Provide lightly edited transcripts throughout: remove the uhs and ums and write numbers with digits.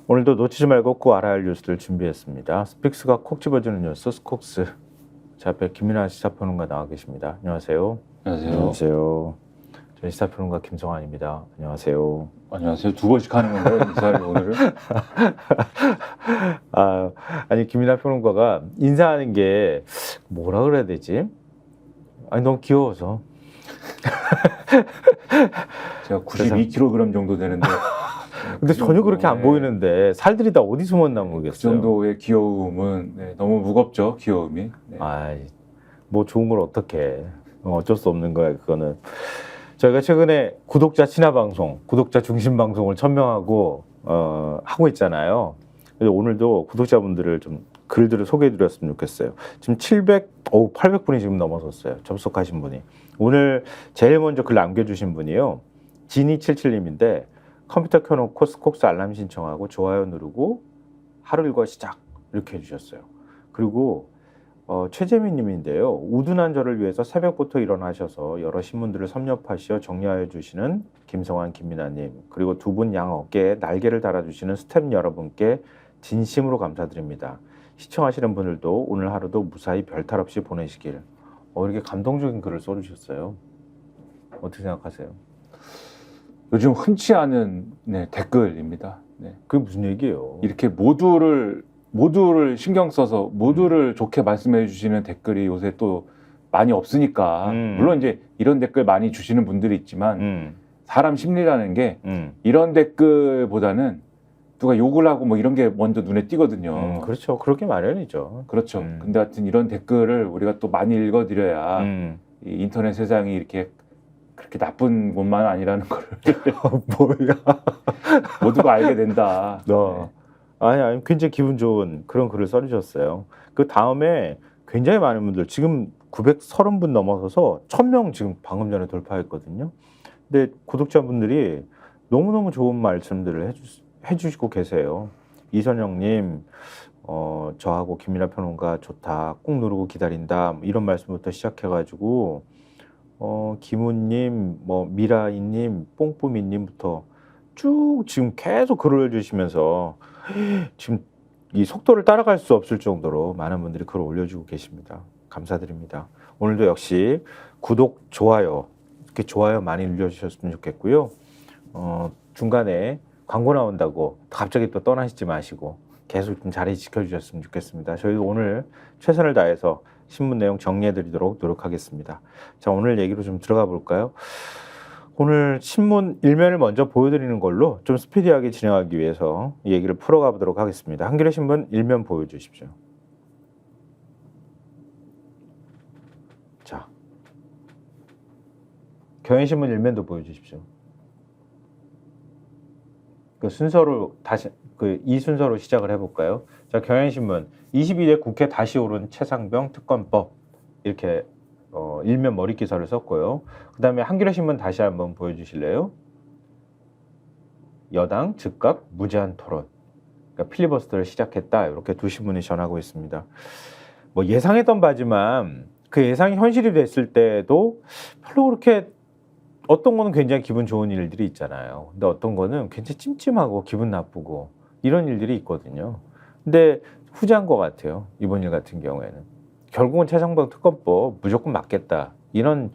오늘도 놓치지 말고 꼭 알아야 할 뉴스를 준비했습니다. 스픽스가 콕 집어주는 뉴스 스콕스. 제 앞에 김민아 시사평론가 나와 계십니다. 안녕하세요. 안녕하세요. 안녕하세요. 저희 시사평론가 김성환입니다. 안녕하세요. 안녕하세요. 두 번씩 하는 건가요? 인사를 오늘은? 아니 김민아 평론가가 인사하는 게 뭐라 그래야 되지? 아니 너무 귀여워서. 제가 92kg 정도 되는데. 근데 전혀 그렇게 안 보이는데 살들이 다 어디 숨었나 모르겠어요. 그 정도의 귀여움은 너무 무겁죠. 귀여움이. 아이, 뭐 좋은 걸 어떻게 어쩔 수 없는 거야 그거는. 저희가 최근에 구독자 친화 방송, 구독자 중심 방송을 천명하고 하고 있잖아요. 그래서 오늘도 구독자분들을 좀 글들을 소개해드렸으면 좋겠어요. 지금 800분이 지금 넘어섰어요. 접속하신 분이. 오늘 제일 먼저 글 남겨주신 분이요. 지니77님인데 컴퓨터 켜놓고 스콕스 알람 신청하고 좋아요 누르고 하루 일과 시작 이렇게 해주셨어요. 그리고 최재민 님인데요. 우둔한 저를 위해서 새벽부터 일어나셔서 여러 신문들을 섭렵하시어 정리하여 주시는 김성환, 김민아님, 그리고 두 분 양 어깨에 날개를 달아주시는 스태프 여러분께 진심으로 감사드립니다. 시청하시는 분들도 오늘 하루도 무사히 별탈 없이 보내시길. 이렇게 감동적인 글을 써주셨어요. 어떻게 생각하세요? 요즘 흔치 않은 댓글입니다. 네. 그게 무슨 얘기예요? 이렇게 모두를 신경 써서 모두를 좋게 말씀해 주시는 댓글이 요새 또 많이 없으니까 물론 이제 이런 댓글 많이 주시는 분들이 있지만 사람 심리라는 게 이런 댓글보다는 누가 욕을 하고 뭐 이런 게 먼저 눈에 띄거든요. 그렇죠. 그렇게 마련이죠. 그렇죠. 근데 하여튼 이런 댓글을 우리가 또 많이 읽어드려야 이 인터넷 세상이 이렇게 그렇게 나쁜 곳만 아니라는 걸 뭐야? 모두가 알게 된다. 네. 아니 굉장히 기분 좋은 그런 글을 써주셨어요. 그 다음에 굉장히 많은 분들 지금 930분 넘어서서 1000명 지금 방금 전에 돌파했거든요. 근데 구독자분들이 너무너무 좋은 말씀들을 해주시고 계세요. 이선영님, 저하고 김민아 평론가 좋다, 꾹 누르고 기다린다, 이런 말씀부터 시작해가지고 김우님, 미라이님, 뽕뿌미님부터 쭉 지금 계속 글을 올려주시면서 지금 이 속도를 따라갈 수 없을 정도로 많은 분들이 글을 올려주고 계십니다. 감사드립니다. 오늘도 역시 구독, 좋아요, 이렇게 좋아요 많이 눌러주셨으면 좋겠고요. 중간에 광고 나온다고 갑자기 또 떠나시지 마시고 계속 좀 자리 지켜주셨으면 좋겠습니다. 저희도 오늘 최선을 다해서 신문 내용 정리해드리도록 노력하겠습니다. 자, 오늘 얘기로 좀 들어가 볼까요? 오늘 신문 일면을 먼저 보여드리는 걸로 좀 스피디하게 진행하기 위해서 이 얘기를 풀어가 보도록 하겠습니다. 한겨레 신문 일면 보여주십시오. 자, 경향신문 일면도 보여주십시오. 그 순서로 다시 이 순서로 시작을 해볼까요? 자, 경향신문 22대 국회 다시 오른 최상병 특검법 이렇게 일면 머리 기사를 썼고요. 그 다음에 한겨레신문 다시 한번 보여주실래요? 여당 즉각 무제한 토론, 그러니까 필리버스터를 시작했다 이렇게 두 신문이 전하고 있습니다. 뭐 예상했던 바지만 그 예상이 현실이 됐을 때도 별로 그렇게 어떤 거는 굉장히 기분 좋은 일들이 있잖아요. 근데 어떤 거는 굉장히 찜찜하고 기분 나쁘고 이런 일들이 있거든요. 근데 후자인 것 같아요. 이번 일 같은 경우에는. 결국은 최상병 특검법 무조건 맞겠다. 이런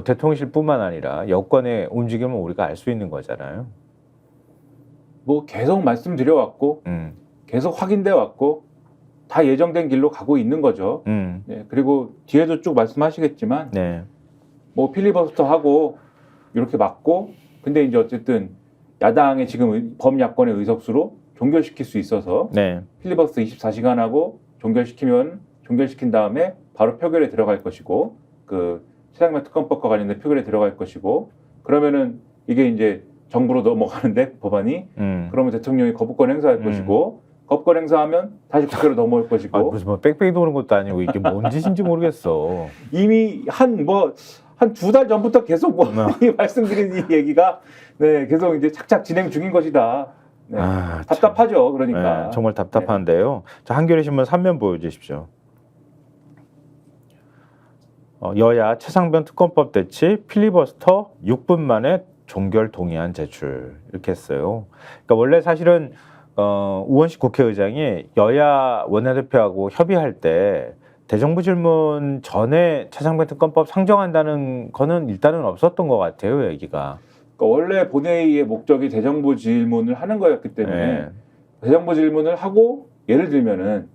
대통령실뿐만 아니라 여권의 움직임을 우리가 알 수 있는 거잖아요. 뭐 계속 말씀드려왔고 계속 확인돼 왔고 다 예정된 길로 가고 있는 거죠. 네, 그리고 뒤에도 쭉 말씀하시겠지만 네. 뭐 필리버스터 하고 이렇게 맞고 근데 이제 어쨌든 야당의 지금 범야권의 의석수로 종결시킬 수 있어서 네. 필리버스터 24시간 하고 종결시킨 다음에 바로 표결에 들어갈 것이고 그 최상병 특검법과 관련된 표결에 들어갈 것이고 그러면은 이게 이제 정부로 넘어가는데 법안이 그러면 대통령이 거부권 행사할 것이고 거부권 행사하면 다시 국회로 넘어올 것이고 무슨 뭐 빽빽이 도는 것도 아니고 이게 뭔 짓인지 모르겠어. 이미 한 2달 전부터 계속 말씀드린 이 얘기가 계속 이제 착착 진행 중인 것이다. 답답하죠. 그러니까. 정말 답답한데요. 자, 한겨레 신문 3면 보여주십시오. 여야 최상병 특검법 대치 필리버스터 6분 만에 종결 동의안 제출 이렇게 했어요. 그러니까 원래 사실은 우원식 국회의장이 여야 원내대표하고 협의할 때 대정부 질문 전에 최상병 특검법 상정한다는 거는 일단은 없었던 것 같아요, 얘기가. 그러니까 원래 본회의의 목적이 대정부 질문을 하는 거였기 때문에 네. 대정부 질문을 하고 예를 들면은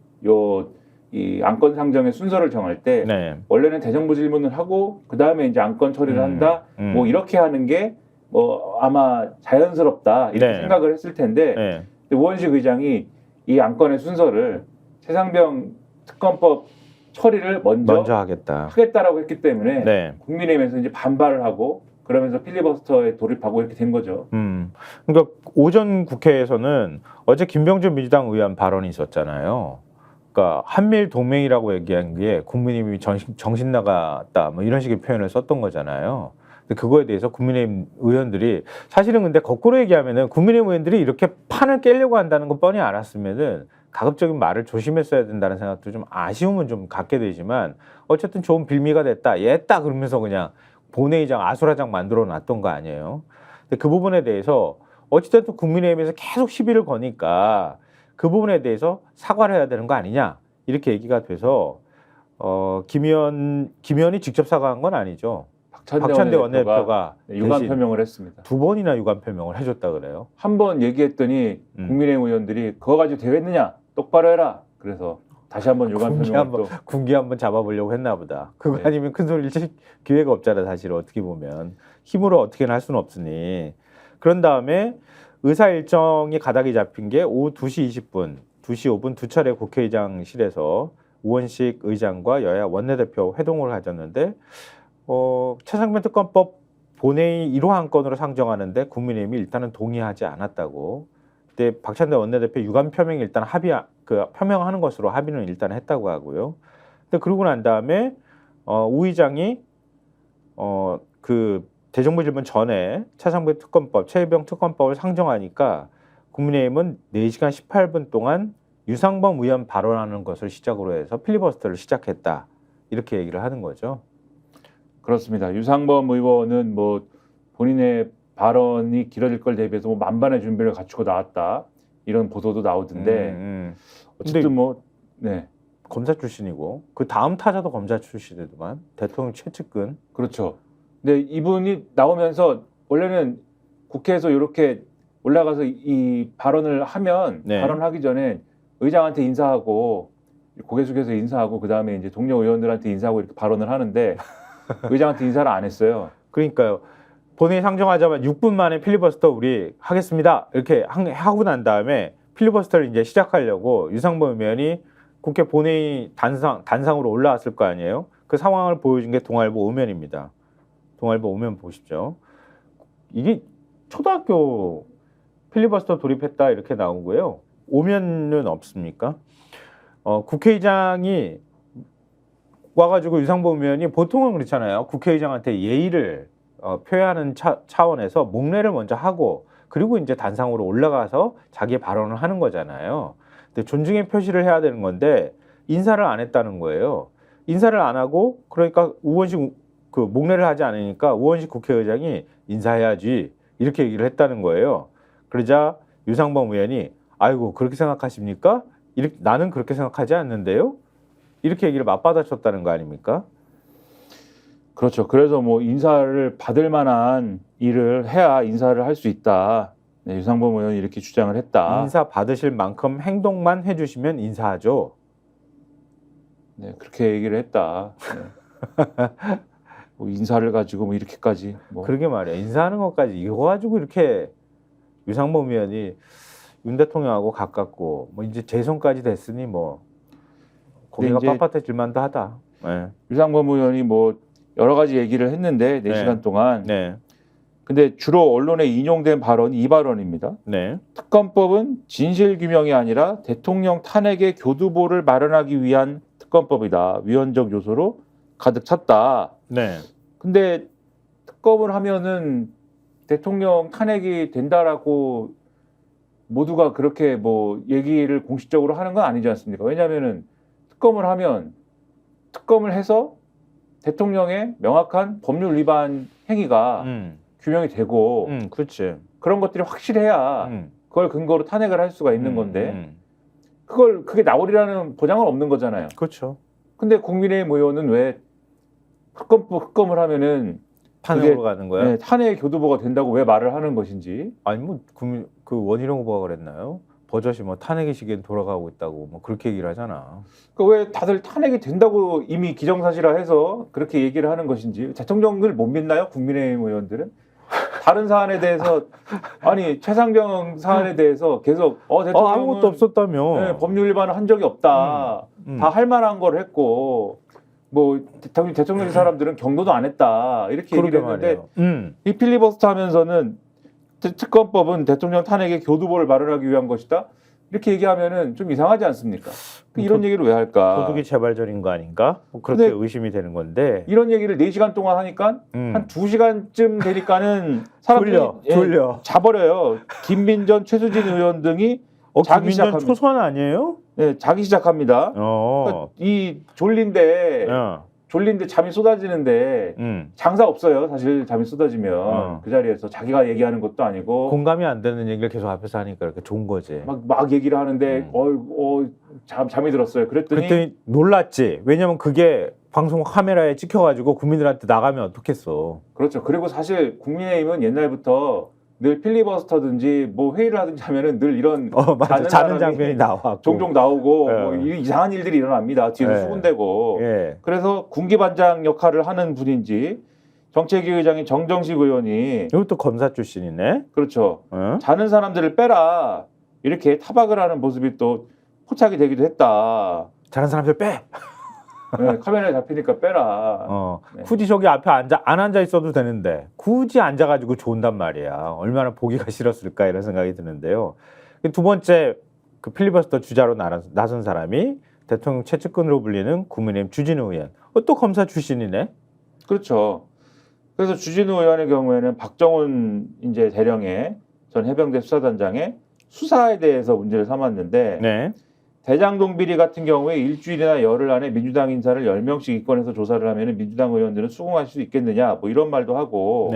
이 안건 상정의 순서를 정할 때 네. 원래는 대정부 질문을 하고 그 다음에 이제 안건 처리를 한다. 뭐 이렇게 하는 게 뭐 아마 자연스럽다 이렇게 네. 생각을 했을 텐데 네. 우원식 의장이 이 안건의 순서를 최상병 특검법 처리를 먼저 하겠다. 하겠다라고 했기 때문에 네. 국민의힘에서 이제 반발을 하고 그러면서 필리버스터에 돌입하고 이렇게 된 거죠. 그러니까 오전 국회에서는 어제 김병준 민주당 의원 발언이 있었잖아요. 그러니까 한미일 동맹이라고 얘기한 게 국민의힘이 정신 나갔다 뭐 이런 식의 표현을 썼던 거잖아요. 근데 그거에 대해서 국민의힘 의원들이 사실은 근데 거꾸로 얘기하면은 국민의힘 의원들이 이렇게 판을 깨려고 한다는 거 뻔히 알았으면은 가급적인 말을 조심했어야 된다는 생각도 좀 아쉬움은 좀 갖게 되지만 어쨌든 좋은 빌미가 됐다, 얘다 그러면서 그냥 본회의장 아수라장 만들어 놨던 거 아니에요. 근데 그 부분에 대해서 어찌됐든 국민의힘에서 계속 시비를 거니까 그 부분에 대해서 사과를 해야 되는 거 아니냐 이렇게 얘기가 돼서 김의원이 직접 사과한 건 아니죠. 박찬대 원내대표가 유감 대신 표명을 했습니다. 2번이나 유감 표명을 해줬다 그래요. 한 번 얘기했더니 국민의힘 의원들이 그거 가지고 되겠느냐 똑바로 해라. 그래서 다시 한번 유감 표명을 또 군기 한번 잡아보려고 했나 보다. 그거 네. 아니면 큰 소리를 칠 기회가 없잖아 사실 어떻게 보면. 힘으로 어떻게는 할 수는 없으니. 그런 다음에 의사 일정이 가닥이 잡힌 게 오후 2시 20분, 2시 5분 두 차례 국회의장실에서 우원식 의장과 여야 원내대표 회동을 가졌는데 최상병 특검법 본회의 1호 안건으로 상정하는데 국민의힘이 일단은 동의하지 않았다고. 그때 박찬대 원내대표 유감 표명이 일단 표명하는 것으로 합의는 일단 했다고 하고요. 근데 그러고 난 다음에 우 의장이 그 대정부 질문 전에 최상병 특검법을 상정하니까 국민의힘은 4시간 18분 동안 유상범 의원 발언하는 것을 시작으로 해서 필리버스터를 시작했다. 이렇게 얘기를 하는 거죠. 그렇습니다. 유상범 의원은 뭐 본인의 발언이 길어질 걸 대비해서 뭐 만반의 준비를 갖추고 나왔다 이런 보도도 나오던데 어쨌든 뭐 네. 검사 출신이고 그 다음 타자도 검사 출신이더만 대통령 최측근. 그렇죠. 근데 이분이 나오면서 원래는 국회에서 이렇게 올라가서 이 발언을 하면 네. 발언하기 전에 의장한테 인사하고 고개 숙여서 인사하고 그 다음에 이제 동료 의원들한테 인사하고 이렇게 발언을 하는데 의장한테 인사를 안 했어요. 그러니까요. 본회의 상정하자마자 6분 만에 필리버스터 우리 하겠습니다. 이렇게 하고 난 다음에 필리버스터를 이제 시작하려고 유상범 의원이 국회 본회의 단상으로 올라왔을 거 아니에요. 그 상황을 보여준 게 동아일보 오면입니다. 동아일보 오면 보십시오. 이게 초등학교 필리버스터 돌입했다 이렇게 나오고요. 오면은 없습니까? 국회의장이 와가지고 유상범 의원이 보통은 그렇잖아요. 국회의장한테 예의를 표현하는 차원에서 목례를 먼저 하고 그리고 이제 단상으로 올라가서 자기의 발언을 하는 거잖아요. 근데 존중의 표시를 해야 되는 건데 인사를 안 했다는 거예요. 인사를 안 하고 그러니까 우원식 목례를 하지 않으니까 우원식 국회의장이 인사해야지 이렇게 얘기를 했다는 거예요. 그러자 유상범 의원이 아이고 그렇게 생각하십니까? 나는 그렇게 생각하지 않는데요. 이렇게 얘기를 맞받아쳤다는 거 아닙니까? 그렇죠. 그래서 뭐 인사를 받을 만한 일을 해야 인사를 할 수 있다. 네, 유상범 의원이 이렇게 주장을 했다. 인사 받으실 만큼 행동만 해주시면 인사하죠. 네, 그렇게 얘기를 했다. 네. 뭐 인사를 가지고 뭐 이렇게까지. 뭐. 그러게 말이야. 인사하는 것까지 이거 가지고 이렇게 유상범 의원이 윤 대통령하고 가깝고 뭐 이제 재선까지 됐으니 뭐 고개가 빳빳해질 만도 하다. 네. 유상범 의원이 뭐 여러 가지 얘기를 했는데 4시간 동안. 네. 근데 주로 언론에 인용된 발언이 이 발언입니다. 네. 특검법은 진실 규명이 아니라 대통령 탄핵의 교두보를 마련하기 위한 특검법이다. 위헌적 요소로 가득 찼다. 네. 근데 특검을 하면은 대통령 탄핵이 된다라고 모두가 그렇게 뭐 얘기를 공식적으로 하는 건 아니지 않습니까? 왜냐하면은 특검을 하면 특검을 해서 대통령의 명확한 법률 위반 행위가 규명이 되고 그렇지. 그런 것들이 확실해야 그걸 근거로 탄핵을 할 수가 있는 건데 그게 나오리라는 보장은 없는 거잖아요. 그렇죠. 근데 국민의힘 의원은 왜 흑검을 하면은 탄핵으로 가는 거야? 네, 탄핵 교두보가 된다고 왜 말을 하는 것인지. 아니 뭐 그 원희룡 후보가 그랬나요? 버젓이 뭐 탄핵의 시기엔 돌아가고 있다고 뭐 그렇게 얘기를 하잖아. 왜 다들 탄핵이 된다고 이미 기정사실화해서 그렇게 얘기를 하는 것인지. 대통령을 못 믿나요? 국민의힘 의원들은? 다른 사안에 대해서 아니 최상병 사안에 대해서 계속 대통령은 아무것도 없었다며. 네, 법률 위반을 한 적이 없다. 다 할 만한 걸 했고 뭐 대통령 사람들은 경고도 안 했다. 이렇게 얘기를 했는데 이 필리버스터 하면서는 특검법은 대통령 탄핵의 교두보를 마련하기 위한 것이다. 이렇게 얘기하면은 좀 이상하지 않습니까? 이런 얘기를 왜 할까? 도둑이 재발절인 거 아닌가? 뭐 그렇게 근데 의심이 되는 건데. 이런 얘기를 4시간 동안 하니까 한 2시간쯤 되니까는 사람들이 졸려. 자버려요. 김민전, 최수진 의원 등이 자기 김민전 시작합니다. 초선 아니에요? 네, 자기 시작합니다. 그러니까 이 졸린데 잠이 쏟아지는데 장사 없어요. 사실 잠이 쏟아지면 그 자리에서 자기가 얘기하는 것도 아니고 공감이 안 되는 얘기를 계속 앞에서 하니까 이렇게 좋은 거지. 막 얘기를 하는데 잠이 들었어요. 그랬더니 놀랐지. 왜냐면 그게 방송 카메라에 찍혀가지고 국민들한테 나가면 어떻겠어. 그렇죠. 그리고 사실 국민의힘은 옛날부터 늘 필리버스터든지 뭐 회의를 하든지 하면은 늘 이런 맞아. 자는 장면이 나와. 종종 나오고 뭐 이상한 일들이 일어납니다. 뒤에서 수군대고. 그래서 군기반장 역할을 하는 분인지 정책위 의장인 정정식 의원이 이것도 검사 출신이네. 그렇죠. 자는 사람들을 빼라 이렇게 타박을 하는 모습이 또 포착이 되기도 했다. 자는 사람들 빼. 네, 카메라에 잡히니까 빼라. 네. 굳이 저기 앞에 안 앉아 있어도 되는데 굳이 앉아가지고 좋은단 말이야. 얼마나 보기가 싫었을까 이런 생각이 드는데요. 두 번째 그 필리버스터 주자로 나선 사람이 대통령 최측근으로 불리는 국민의힘 주진우 의원. 또 검사 출신이네. 그렇죠. 그래서 주진우 의원의 경우에는 박정훈 이제 대령의 전 해병대 수사단장의 수사에 대해서 문제를 삼았는데. 네. 대장동 비리 같은 경우에 일주일이나 열흘 안에 민주당 인사를 10명씩 입건해서 조사를 하면 민주당 의원들은 수긍하실 수 있겠느냐 뭐 이런 말도 하고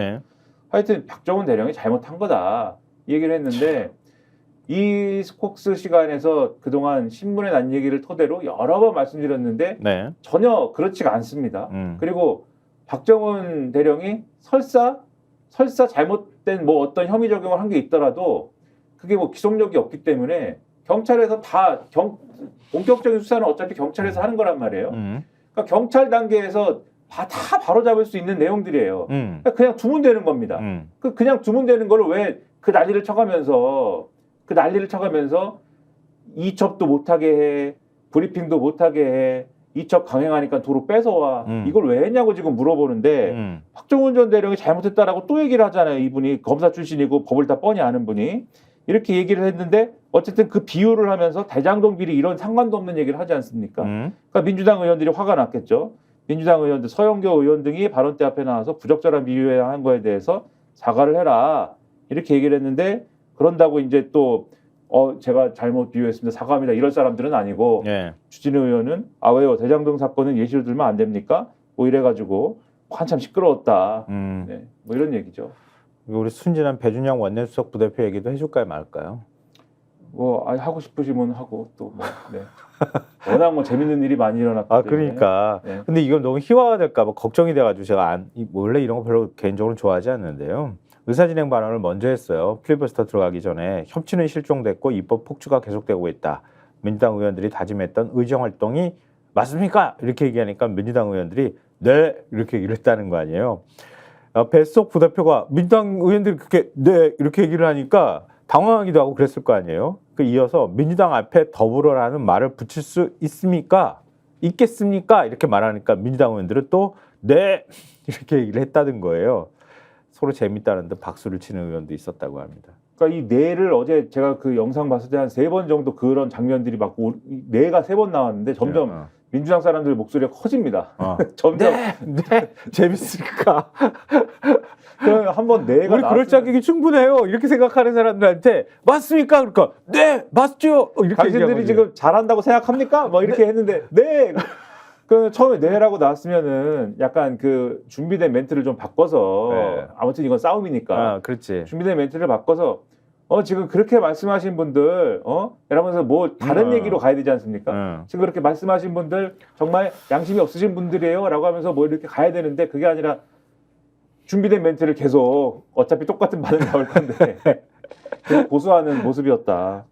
하여튼 박정훈 대령이 잘못한 거다 이 얘기를 했는데 이 스콕스 시간에서 그동안 신문에 난 얘기를 토대로 여러 번 말씀드렸는데 전혀 그렇지가 않습니다. 그리고 박정훈 대령이 설사 잘못된 뭐 어떤 혐의 적용을 한 게 있더라도 그게 뭐 기속력이 없기 때문에 경찰에서 다 본격적인 수사는 어차피 경찰에서 하는 거란 말이에요. 그러니까 경찰 단계에서 다 바로 잡을 수 있는 내용들이에요. 그러니까 그냥 두면 되는 겁니다. 그냥 두면 되는 거를 왜 그 난리를 쳐가면서 이첩도 못하게 해, 브리핑도 못하게 해, 이첩 강행하니까 도로 뺏어와. 이걸 왜 했냐고 지금 물어보는데 박정훈 전 대령이 잘못했다라고 또 얘기를 하잖아요. 이분이 검사 출신이고 법을 다 뻔히 아는 분이. 이렇게 얘기를 했는데 어쨌든 그 비유를 하면서 대장동 비리 이런 상관도 없는 얘기를 하지 않습니까? 그러니까 민주당 의원들이 화가 났겠죠. 민주당 의원들 서영교 의원 등이 발언대 앞에 나와서 부적절한 비유에 한 거에 대해서 사과를 해라 이렇게 얘기를 했는데 그런다고 이제 또 제가 잘못 비유했습니다. 사과합니다. 이럴 사람들은 아니고 주진우 의원은 왜요? 대장동 사건은 예시로 들면 안 됩니까? 뭐 이래가지고 한참 시끄러웠다. 네, 뭐 이런 얘기죠. 우리 순진한 배준영 원내수석 부대표 얘기도 해줄까요 말까요? 뭐 하고 싶으시면 하고 또 뭐 워낙 뭐 재밌는 일이 많이 일어났기 때문에. 그러니까. 근데 이건 너무 희화가 될까 봐 걱정이 돼가지고 제가 원래 이런 거 별로 개인적으로 좋아하지 않는데요. 의사진행 발언을 먼저 했어요. 필리버스터 들어가기 전에 협치는 실종됐고 입법 폭주가 계속되고 있다. 민주당 의원들이 다짐했던 의정 활동이 맞습니까? 이렇게 얘기하니까 민주당 의원들이 네 이렇게 얘기를 했다는 거 아니에요. 배수석 부대표가 민주당 의원들이 이렇게 얘기를 하니까 당황하기도 하고 그랬을 거 아니에요. 이어서 민주당 앞에 더불어라는 말을 붙일 수 있겠습니까? 이렇게 말하니까 민주당 의원들은 또 네 이렇게 얘기를 했다는 거예요. 서로 재밌다는데 박수를 치는 의원도 있었다고 합니다. 그러니까 이 네를 어제 제가 그 영상 봤을 때 한 3번 정도 그런 장면들이 막 네가 3번 나왔는데 점점 민주당 사람들 목소리가 커집니다. 점점 재밌을까? 한번 네가 우리 그럴 자격이 충분해요. 이렇게 생각하는 사람들한테 맞습니까? 그러니까 네 맞죠. 이렇게 당신들이 지금 잘한다고 생각합니까? 뭐 이렇게 했는데 네. 그 처음에 내라고 나왔으면은 약간 그 준비된 멘트를 좀 바꿔서 네. 아무튼 이건 싸움이니까 아, 그렇지. 준비된 멘트를 바꿔서 지금 그렇게 말씀하신 분들 이러면서 뭐 다른 얘기로 가야 되지 않습니까? 지금 그렇게 말씀하신 분들 정말 양심이 없으신 분들이에요라고 하면서 뭐 이렇게 가야 되는데 그게 아니라 준비된 멘트를 계속 어차피 똑같은 반응 나올 건데 계속 고수하는 모습이었다.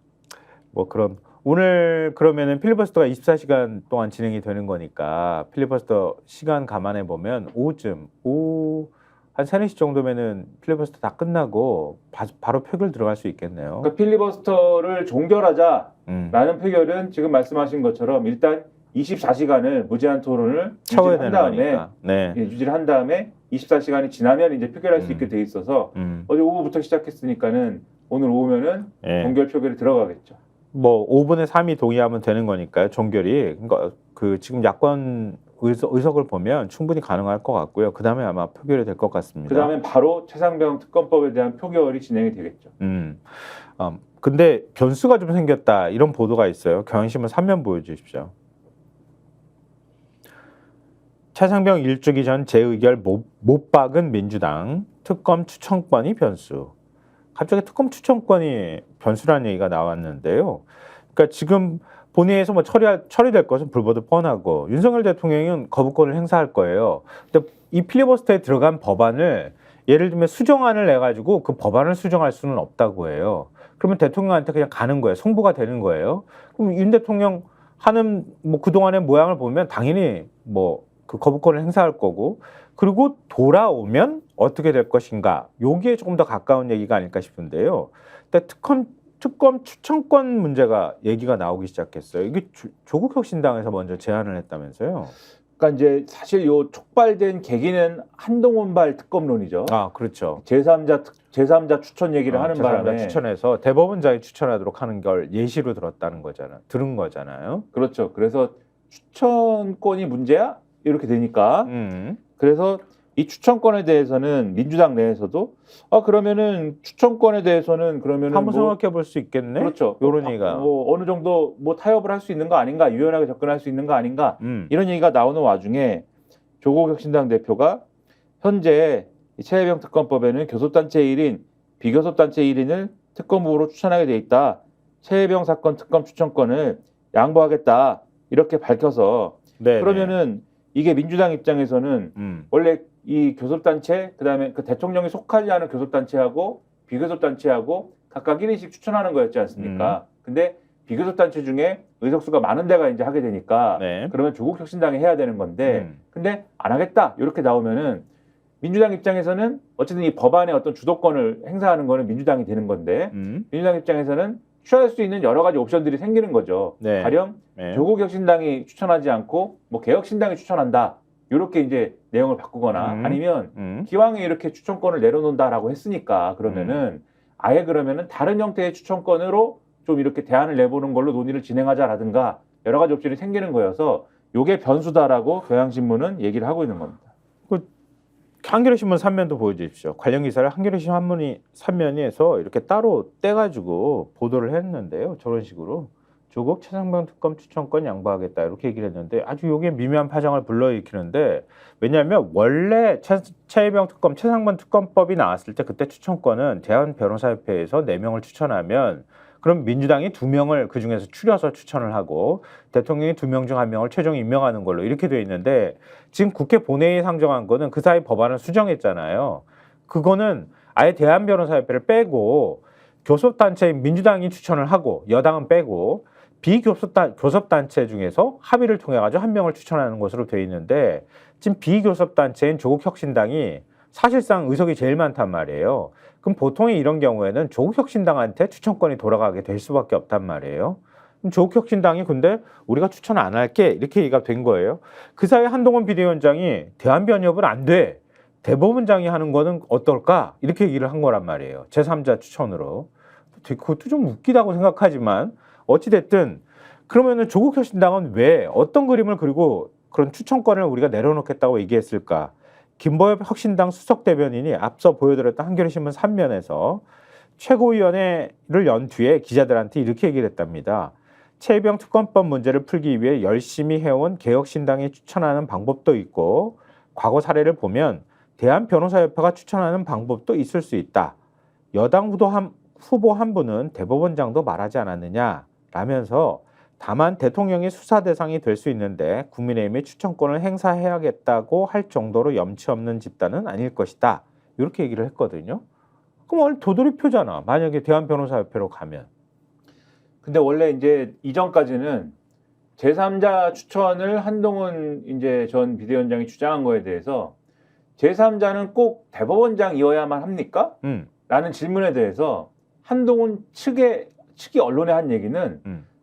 뭐 그런 오늘 그러면은 필리버스터가 24시간 동안 진행이 되는 거니까 필리버스터 시간 감안해 보면 오후 한 3, 4시 정도면은 필리버스터 다 끝나고 바로 표결 들어갈 수 있겠네요. 그러니까 필리버스터를 종결하자라는 표결은 지금 말씀하신 것처럼 일단 24시간을 무제한 토론을 채워야 유지를 한 되는 다음에 거니까. 네. 유지를 한 다음에 24시간이 지나면 이제 표결할 수 있게 돼 있어서 어제 오후부터 시작했으니까는 오늘 오후면은 예. 종결 표결이 들어가겠죠. 뭐 5분의 3이 동의하면 되는 거니까요. 종결이. 그러니까 그 지금 야권 의석을 보면 충분히 가능할 것 같고요. 그 다음에 아마 표결이 될 것 같습니다. 그 다음에 바로 최상병 특검법에 대한 표결이 진행이 되겠죠. 근데 변수가 좀 생겼다 이런 보도가 있어요. 경향신문 3면 보여주십시오. 최상병 일주기 전 재의결 못 박은 민주당 특검 추천권이 변수. 갑자기 특검 추천권이 변수라는 얘기가 나왔는데요. 그러니까 지금 본회의에서 뭐 처리될 것은 불보듯 뻔하고 윤석열 대통령은 거부권을 행사할 거예요. 근데 이 필리버스터에 들어간 법안을 예를 들면 수정안을 내가지고 그 법안을 수정할 수는 없다고 해요. 그러면 대통령한테 그냥 가는 거예요. 송부가 되는 거예요. 그럼 윤 대통령 하는 뭐 그동안의 모양을 보면 당연히 뭐 그 거부권을 행사할 거고 그리고 돌아오면 어떻게 될 것인가 여기에 조금 더 가까운 얘기가 아닐까 싶은데요. 근데 특검 추천권 문제가 얘기가 나오기 시작했어요. 이게 조국 혁신당에서 먼저 제안을 했다면서요. 그러니까 이제 사실 요 촉발된 계기는 한동훈발 특검론이죠. 아, 그렇죠. 제3자 추천 얘기를 하는 제3자 바람에 추천해서 대법원장이 추천하도록 하는 걸 예시로 들은 거잖아요. 그렇죠. 그래서 추천권이 문제야? 이렇게 되니까 그래서 이 추천권에 대해서는 민주당 내에서도 그러면은 추천권에 대해서는 그러면은 한번 생각해 볼 수 있겠네. 그렇죠. 이런 얘기가 뭐 어느 정도 뭐 타협을 할 수 있는 거 아닌가, 유연하게 접근할 수 있는 거 아닌가 이런 얘기가 나오는 와중에 조국 혁신당 대표가 현재 최혜병 특검법에는 교섭단체 1인, 비교섭단체 1인을 특검으로 추천하게 돼 있다. 최혜병 사건 특검 추천권을 양보하겠다 이렇게 밝혀서 네네. 그러면은 이게 민주당 입장에서는 원래 이 교섭단체 그다음에 그 대통령이 속하지 않은 교섭단체하고 비교섭단체하고 각각 1인씩 추천하는 거였지 않습니까? 근데 비교섭단체 중에 의석수가 많은 데가 이제 하게 되니까 네. 그러면 조국 혁신당이 해야 되는 건데 근데 안 하겠다 이렇게 나오면은 민주당 입장에서는 어쨌든 이 법안의 어떤 주도권을 행사하는 거는 민주당이 되는 건데 민주당 입장에서는 취할 수 있는 여러 가지 옵션들이 생기는 거죠. 네. 가령 네. 조국 혁신당이 추천하지 않고 뭐 개혁신당이 추천한다. 이렇게 이제 내용을 바꾸거나 아니면 기왕에 이렇게 추천권을 내려놓는다라고 했으니까 그러면은 아예 그러면은 다른 형태의 추천권으로 좀 이렇게 대안을 내보는 걸로 논의를 진행하자라든가 여러 가지 옵션이 생기는 거여서 요게 변수다라고 경향신문은 얘기를 하고 있는 겁니다. 한겨레신문 3면도 보여주십시오. 관련 기사를 한겨레신문 3면에서 이렇게 따로 떼가지고 보도를 했는데요. 저런 식으로 조국 최상병 특검 추천권 양보하겠다 이렇게 얘기를 했는데 아주 이게 미묘한 파장을 불러일으키는데 왜냐하면 원래 최혜병 특검 최상병 특검법이 나왔을 때 그때 추천권은 대한변호사협회에서 4명을 추천하면 그럼 민주당이 2명을 그중에서 추려서 추천을 하고 대통령이 2명 중 1명을 최종 임명하는 걸로 이렇게 돼 있는데 지금 국회 본회의에 상정한 거는 그 사이 법안을 수정했잖아요. 그거는 아예 대한변호사협회를 빼고 교섭단체인 민주당이 추천을 하고 여당은 빼고 비교섭단체 중에서 합의를 통해 가지고 1명을 추천하는 것으로 돼 있는데 지금 비교섭단체인 조국혁신당이 사실상 의석이 제일 많단 말이에요. 그럼 보통의 이런 경우에는 조국혁신당한테 추천권이 돌아가게 될 수밖에 없단 말이에요. 그럼 조국혁신당이 근데 우리가 추천 안 할게 이렇게 얘기가 된 거예요. 그 사이에 한동훈 비대위원장이 대한변협은 안 돼. 대법원장이 하는 거는 어떨까? 이렇게 얘기를 한 거란 말이에요. 제3자 추천으로. 그것도 좀 웃기다고 생각하지만 어찌됐든 그러면은 조국혁신당은 왜 어떤 그림을 그리고 그런 추천권을 우리가 내려놓겠다고 얘기했을까? 김보엽 혁신당 수석 대변인이 앞서 보여드렸던 한겨레신문 3면에서 최고위원회를 연 뒤에 기자들한테 이렇게 얘기를 했답니다. 최혜병 특검법 문제를 풀기 위해 열심히 해온 개혁신당이 추천하는 방법도 있고 과거 사례를 보면 대한변호사협회가 추천하는 방법도 있을 수 있다. 여당 후보 한 분은 대법원장도 말하지 않았느냐 라면서 다만 대통령이 수사 대상이 될 수 있는데 국민의힘이 추천권을 행사해야겠다고 할 정도로 염치 없는 집단은 아닐 것이다. 이렇게 얘기를 했거든요. 그럼 원래 도돌이표잖아. 만약에 대한변호사협회로 가면. 근데 원래 이제 이전까지는 제3자 추천을 한동훈 이제 전 비대위원장이 주장한 거에 대해서 제3자는 꼭 대법원장이어야만 합니까? 라는 질문에 대해서 한동훈 측이 언론에 한 얘기는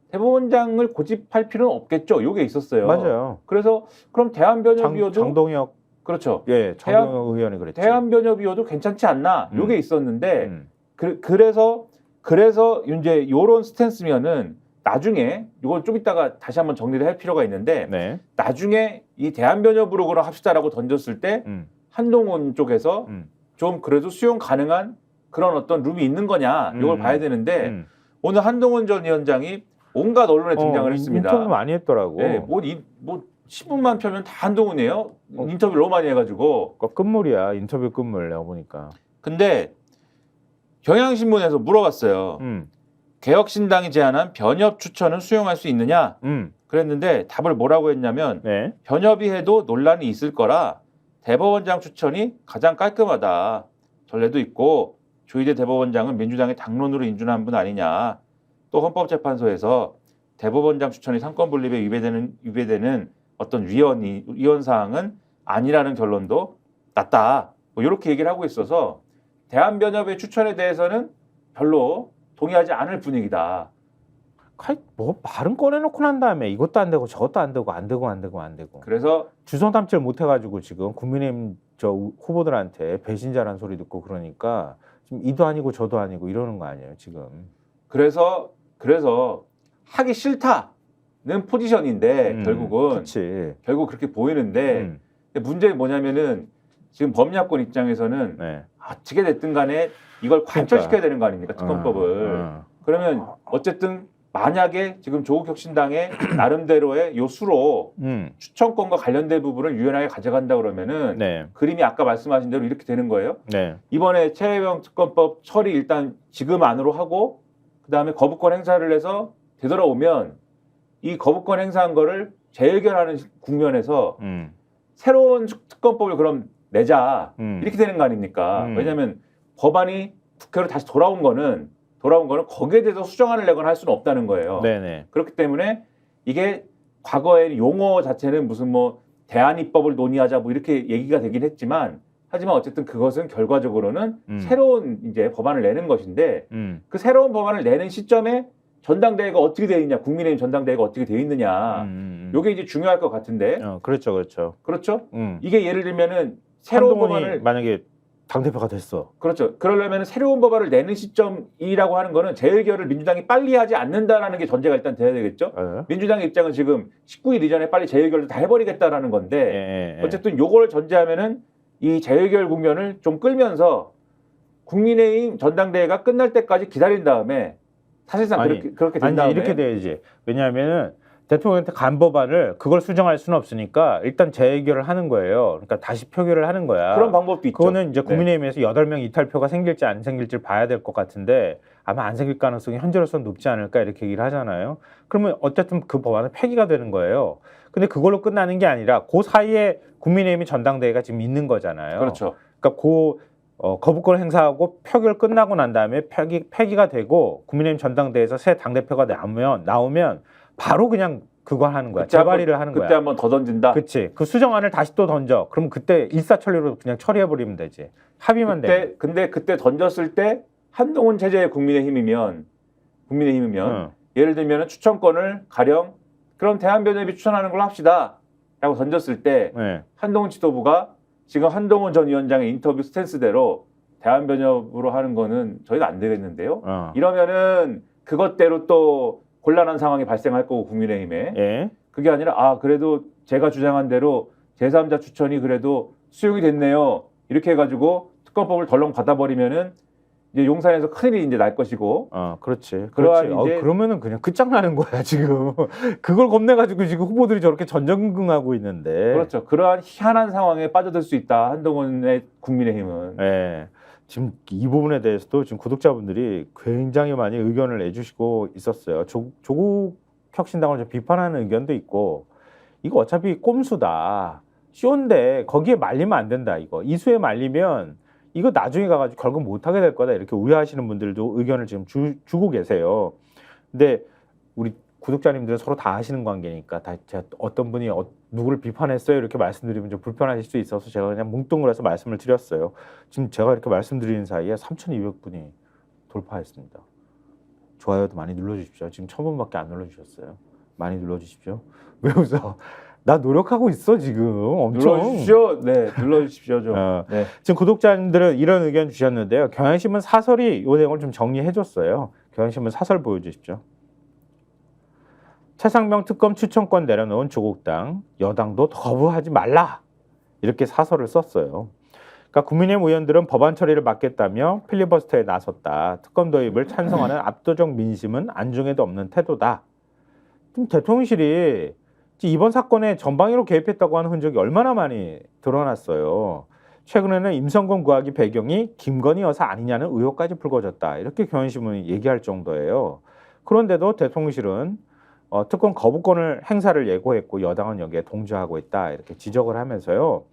대법원장을 고집할 필요는 없겠죠. 요게 있었어요. 맞아요. 그래서 그럼 대한변협위원도 장동혁 그렇죠. 예, 장동혁 의원이 그랬죠. 대한변협위원도 괜찮지 않나? 요게 있었는데 그래서 이제 요런 스탠스면은 나중에 이걸 좀 이따가 다시 한번 정리를 할 필요가 있는데 네. 나중에 이 대한변협으로 그럼 합시다라고 던졌을 때 한동훈 쪽에서 좀 그래도 수용 가능한 그런 어떤 룸이 있는 거냐 이걸 봐야 되는데 오늘 한동훈 전 위원장이 온갖 언론에 등장을 했습니다. 인터뷰 많이 했더라고. 네, 뭐 신문만 펴면 다 한동훈이에요. 인터뷰를 너무 많이 해가지고. 끝물이야. 인터뷰 끝물 내가 보니까. 근데 경향신문에서 물어봤어요. 개혁신당이 제안한 변협 추천은 수용할 수 있느냐? 그랬는데 답을 뭐라고 했냐면 네. 변협이 해도 논란이 있을 거라 대법원장 추천이 가장 깔끔하다. 전례도 있고 조희대 대법원장은 민주당의 당론으로 인준한 분 아니냐. 또 헌법재판소에서 대법원장 추천이 상권 분립에 위배되는 어떤 위헌 사항은 아니라는 결론도 났다. 뭐 이렇게 얘기를 하고 있어서 대한변협의 추천에 대해서는 별로 동의하지 않을 분위기다. 뭐 말은 꺼내놓고 난 다음에 이것도 안 되고 저것도 안 되고 안 되고. 그래서 주선 담질 못해가지고 지금 국민의힘 저 후보들한테 배신자란 소리 듣고 그러니까 지금 이도 아니고 저도 아니고 이러는 거 아니에요 지금. 그래서 하기 싫다는 포지션인데 결국은 그치. 결국 그렇게 보이는데 근데 문제는 뭐냐면은 지금 범야권 입장에서는 네. 어떻게 됐든 간에 이걸 관철시켜야 되는 거 아닙니까 특검법을. 그러면 어쨌든 만약에 지금 조국 혁신당의 나름대로의 요 수로 추천권과 관련된 부분을 유연하게 가져간다 그러면은 네. 그림이 아까 말씀하신 대로 이렇게 되는 거예요. 네. 이번에 최혜병 특검법 처리 일단 지금 안으로 하고 그다음에 거부권 행사를 해서 되돌아오면 이 거부권 행사한 거를 재해결하는 국면에서 새로운 특검법을 그럼 내자 이렇게 되는 거 아닙니까? 왜냐하면 법안이 국회로 다시 돌아온 거는 거기에 대해서 수정안을 내거나 할 수는 없다는 거예요. 네네. 그렇기 때문에 이게 과거의 용어 자체는 무슨 뭐 대안입법을 논의하자 뭐 이렇게 얘기가 되긴 했지만 하지만 어쨌든 그것은 결과적으로는 새로운 이제 법안을 내는 것인데 그 새로운 법안을 내는 시점에 전당대회가 어떻게 되어 있냐, 국민의힘 전당대회가 어떻게 되어 있느냐, 이게 이제 중요할 것 같은데. 그렇죠. 그렇죠. 이게 예를 들면은 새로운 법안을 만약에 당대표가 됐어. 그렇죠. 그러려면 새로운 법안을 내는 시점이라고 하는 거는 재의결을 민주당이 빨리 하지 않는다라는 게 전제가 일단 돼야 되겠죠. 민주당의 입장은 지금 19일 이전에 빨리 재의결을 다 해버리겠다라는 건데 어쨌든 요거를 전제하면은 이 재의결 국면을 좀 끌면서 국민의힘 전당대회가 끝날 때까지 기다린 다음에 사실상 그렇게 된 다음에 이렇게 돼야지. 왜냐하면은 대통령한테 간 법안을 그걸 수정할 수는 없으니까 일단 재의결을 하는 거예요. 그러니까 다시 표결을 하는 거야. 그런 방법도 있죠. 그거는 이제 국민의힘에서 8명 이탈표가 생길지 안 생길지 봐야 될 것 같은데 아마 안 생길 가능성이 현재로서는 높지 않을까 이렇게 얘기를 하잖아요. 그러면 어쨌든 그 법안은 폐기가 되는 거예요. 근데 그걸로 끝나는 게 아니라 그 사이에 국민의힘이 전당대회가 지금 있는 거잖아요. 그렇죠. 그러니까 거부권 행사하고 표결 끝나고 난 다음에 폐기가 되고 국민의힘 전당대회에서 새 당대표가 나오면 바로 그냥 그거 하는 거야. 재발의를 하는 거야. 그때 한번 더 던진다. 그렇지. 그 수정안을 다시 또 던져. 그럼 그때 일사천리로 그냥 처리해버리면 되지. 합의만 돼. 근데 그때 던졌을 때 한동훈 체제의 국민의힘이면 예를 들면 추천권을 가령 그럼 대한변협이 추천하는 걸로 합시다. 라고 던졌을 때 한동훈 지도부가 지금 한동훈 전 위원장의 인터뷰 스탠스대로 대한변협으로 하는 거는 저희가 안 되겠는데요. 이러면은 그것대로 또 곤란한 상황이 발생할 거고 국민의힘에 그게 아니라 그래도 제가 주장한 대로 제3자 추천이 그래도 수용이 됐네요. 이렇게 해가지고 특검법을 덜렁 받아버리면은 이제 용산에서 큰일이 이제 날 것이고. 그렇지. 그러한 그렇지. 이제 그러면은 그냥 끝장나는 거야, 지금. 그걸 겁내가지고 지금 후보들이 저렇게 전전긍긍하고 있는데. 그렇죠. 그러한 희한한 상황에 빠져들 수 있다. 한동훈의 국민의힘은. 예. 지금 이 부분에 대해서도 지금 구독자분들이 굉장히 많이 의견을 내주시고 있었어요. 조국 혁신당을 좀 비판하는 의견도 있고, 이거 어차피 꼼수다. 쇼인데 거기에 말리면 안 된다. 이거 이수에 말리면 이거 나중에 가가지고 결국 못하게 될 거다. 이렇게 우려하시는 분들도 의견을 지금 주고 계세요. 근데 우리 구독자님들은 서로 다 아시는 관계니까 다 제가 어떤 분이 누구를 비판했어요 이렇게 말씀드리면 좀 불편하실 수 있어서 제가 그냥 뭉뚱그려서 말씀을 드렸어요. 지금 제가 이렇게 말씀드리는 사이에 3,200분이 돌파했습니다. 좋아요도 많이 눌러주십시오. 지금 1,000분밖에 안 눌러주셨어요. 많이 눌러주십시오. 왜 웃어? 나 노력하고 있어 지금 엄청. 눌러주십시오. 네, 눌러주십시오 좀. 네. 지금 구독자님들은 이런 의견 주셨는데요. 경향신문 사설이 이 내용을 좀 정리해줬어요. 경향신문 사설 보여주십시오. 최상병 특검 추천권 내려놓은 조국당, 여당도 거부하지 말라 이렇게 사설을 썼어요. 그러니까 국민의힘 의원들은 법안 처리를 막겠다며 필리버스터에 나섰다. 특검 도입을 찬성하는 압도적 민심은 안중에도 없는 태도다. 좀 대통령실이 이번 사건에 전방위로 개입했다고 하는 흔적이 얼마나 많이 드러났어요. 최근에는 임성근 구하기 배경이 김건희 여사 아니냐는 의혹까지 불거졌다. 이렇게 경향신문이 얘기할 정도예요. 그런데도 대통령실은 특검 거부권을 행사를 예고했고 여당은 여기에 동조하고 있다. 이렇게 지적을 하면서요.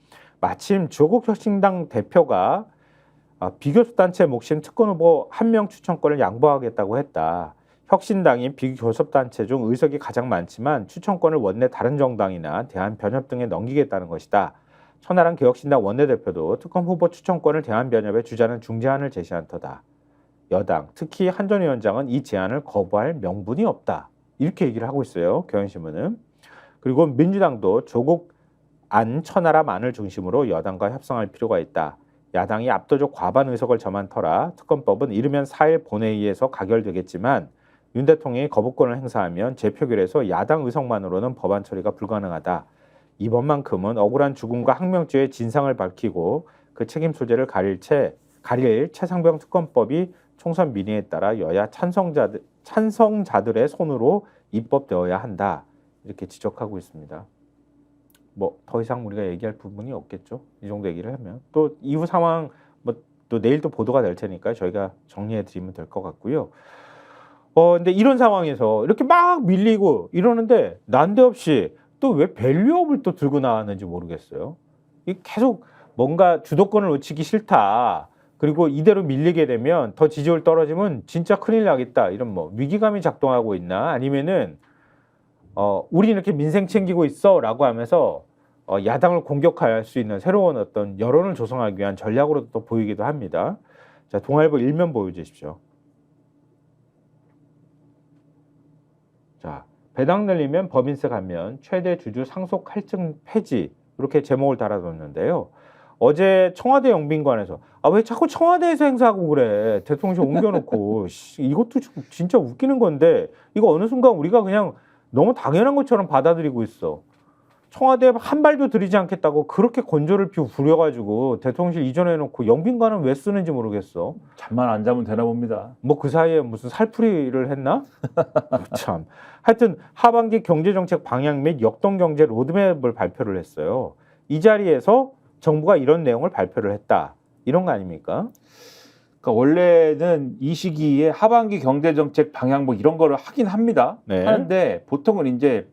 마침 조국 혁신당 대표가 비교섭단체 몫인 특검 후보 1명 추천권을 양보하겠다고 했다. 혁신당이 비교섭단체 중 의석이 가장 많지만 추천권을 원내 다른 정당이나 대한변협 등에 넘기겠다는 것이다. 천하람 개혁신당 원내대표도 특검 후보 추천권을 대한변협에 주자는 중재안을 제시한 터다. 여당, 특히 한 전 위원장은 이 제안을 거부할 명분이 없다. 이렇게 얘기를 하고 있어요. 경향신문은. 그리고 민주당도 조국 안, 천하람 안을 중심으로 여당과 협상할 필요가 있다. 야당이 압도적 과반 의석을 점한 터라 특검법은 이르면 4일 본회의에서 가결되겠지만 윤 대통령이 거부권을 행사하면 재표결에서 야당 의석만으로는 법안 처리가 불가능하다. 이번만큼은 억울한 죽음과 항명죄의 진상을 밝히고 그 책임 소재를 가릴 최상병 특검법이 총선 민의에 따라 여야 찬성자들의 손으로 입법되어야 한다. 이렇게 지적하고 있습니다. 뭐 더 이상 우리가 얘기할 부분이 없겠죠. 이 정도 얘기를 하면 또 이후 상황 뭐 또 내일 또 보도가 될 테니까 저희가 정리해 드리면 될 것 같고요. 근데 이런 상황에서 이렇게 막 밀리고 이러는데 난데없이 또 왜 밸류업을 또 들고 나왔는지 모르겠어요. 이 계속 뭔가 주도권을 놓치기 싫다. 그리고 이대로 밀리게 되면 더 지지율 떨어지면 진짜 큰일 나겠다. 이런 뭐 위기감이 작동하고 있나 아니면은 우리 이렇게 민생 챙기고 있어라고 하면서 야당을 공격할 수 있는 새로운 어떤 여론을 조성하기 위한 전략으로도 또 보이기도 합니다. 자, 동아일보 일면 보여주십시오. 자, 배당 늘리면 법인세 감면, 최대 주주 상속 할증 폐지 이렇게 제목을 달아뒀는데요. 어제 청와대 영빈관에서 왜 자꾸 청와대에서 행사하고 그래. 대통령실 옮겨놓고 이것도 진짜 웃기는 건데 이거 어느 순간 우리가 그냥 너무 당연한 것처럼 받아들이고 있어. 청와대에 한 발도 들이지 않겠다고 그렇게 건조를 부려가지고 대통령실 이전해놓고 영빈관은 왜 쓰는지 모르겠어. 잠만 안 자면 되나 봅니다. 뭐 그 사이에 무슨 살풀이를 했나? 참. 하여튼 하반기 경제정책 방향 및 역동경제 로드맵을 발표를 했어요. 이 자리에서 정부가 이런 내용을 발표를 했다. 이런 거 아닙니까? 그러니까 원래는 이 시기에 하반기 경제정책 방향 뭐 이런 거를 하긴 합니다. 네. 하는데 보통은 이제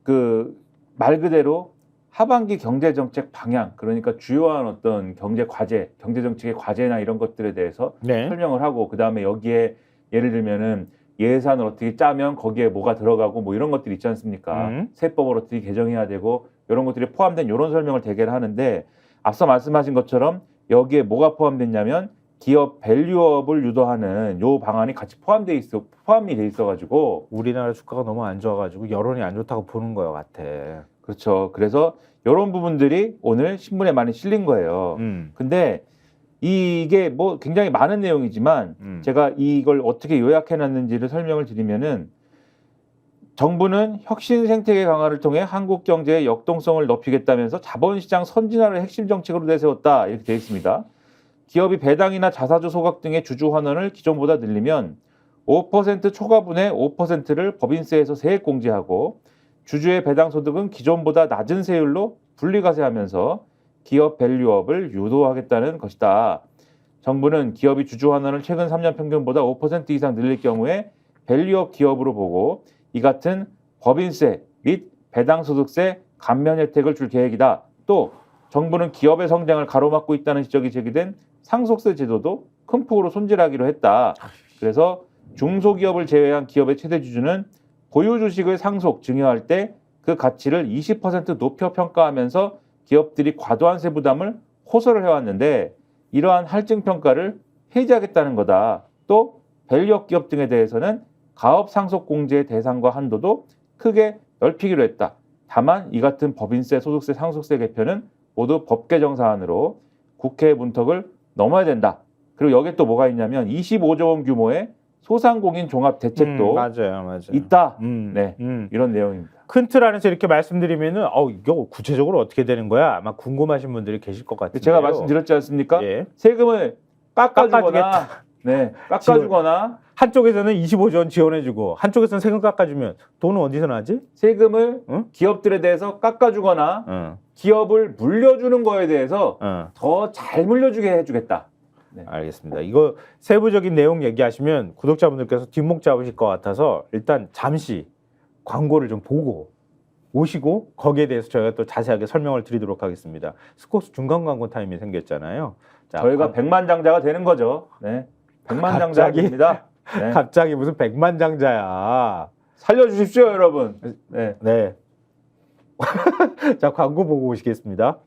그 말 그대로 하반기 경제정책 방향, 그러니까 주요한 어떤 경제 과제, 경제정책의 과제나 이런 것들에 대해서 네. 설명을 하고 그 다음에 여기에 예를 들면은 예산을 어떻게 짜면 거기에 뭐가 들어가고 뭐 이런 것들이 있지 않습니까? 세법을 어떻게 개정해야 되고 이런 것들이 포함된 이런 설명을 대개를 하는데 앞서 말씀하신 것처럼 여기에 뭐가 포함됐냐면 기업 밸류업을 유도하는 요 방안이 같이 포함이 돼 있어가지고 우리나라 주가가 너무 안 좋아가지고 여론이 안 좋다고 보는 거 같아. 그렇죠. 그래서 이런 부분들이 오늘 신문에 많이 실린 거예요. 근데 이게 뭐 굉장히 많은 내용이지만 제가 이걸 어떻게 요약해놨는지를 설명을 드리면은 정부는 혁신 생태계 강화를 통해 한국 경제의 역동성을 높이겠다면서 자본시장 선진화를 핵심 정책으로 내세웠다 이렇게 되어 있습니다. 기업이 배당이나 자사주 소각 등의 주주 환원을 기존보다 늘리면 5% 초과분의 5%를 법인세에서 세액 공제하고 주주의 배당 소득은 기존보다 낮은 세율로 분리과세하면서 기업 밸류업을 유도하겠다는 것이다. 정부는 기업이 주주 환원을 최근 3년 평균보다 5% 이상 늘릴 경우에 밸류업 기업으로 보고 이 같은 법인세 및 배당소득세 감면 혜택을 줄 계획이다. 또 정부는 기업의 성장을 가로막고 있다는 지적이 제기된 상속세 제도도 큰 폭으로 손질하기로 했다. 그래서 중소기업을 제외한 기업의 최대 주주는 보유 주식을 상속, 증여할 때 그 가치를 20% 높여 평가하면서 기업들이 과도한 세 부담을 호소를 해왔는데 이러한 할증 평가를 해지하겠다는 거다. 또 밸류업 기업 등에 대해서는 가업 상속 공제의 대상과 한도도 크게 넓히기로 했다. 다만 이 같은 법인세, 소득세, 상속세 개편은 모두 법 개정 사안으로 국회 문턱을 넘어야 된다. 그리고 여기에 또 뭐가 있냐면 25조 원 규모의 소상공인 종합 대책도 맞아요. 있다. 네, 이런 내용입니다. 큰 틀 안에서 이렇게 말씀드리면은 이거 구체적으로 어떻게 되는 거야? 아마 궁금하신 분들이 계실 것 같은데요. 제가 말씀드렸지 않습니까? 예. 세금을 깎아주거나, 깎아주겠다. 네, 깎아주거나 한쪽에서는 25조 원 지원해주고 한쪽에서는 세금 깎아주면 돈은 어디서 나지? 세금을 응? 기업들에 대해서 깎아주거나 응. 기업을 물려주는 거에 대해서 응. 더 잘 물려주게 해주겠다. 알겠습니다. 이거 세부적인 내용 얘기하시면 구독자분들께서 뒷목 잡으실 것 같아서 일단 잠시 광고를 좀 보고 오시고 거기에 대해서 저희가 또 자세하게 설명을 드리도록 하겠습니다. 스코스 중간 광고 타임이 생겼잖아요. 자, 저희가 백만장자가 되는 거죠. 네, 백만장자가 갑자기? 됩니다. 네. 갑자기 무슨 백만장자야. 살려주십시오, 여러분. 네. 네. 자, 광고 보고 오시겠습니다.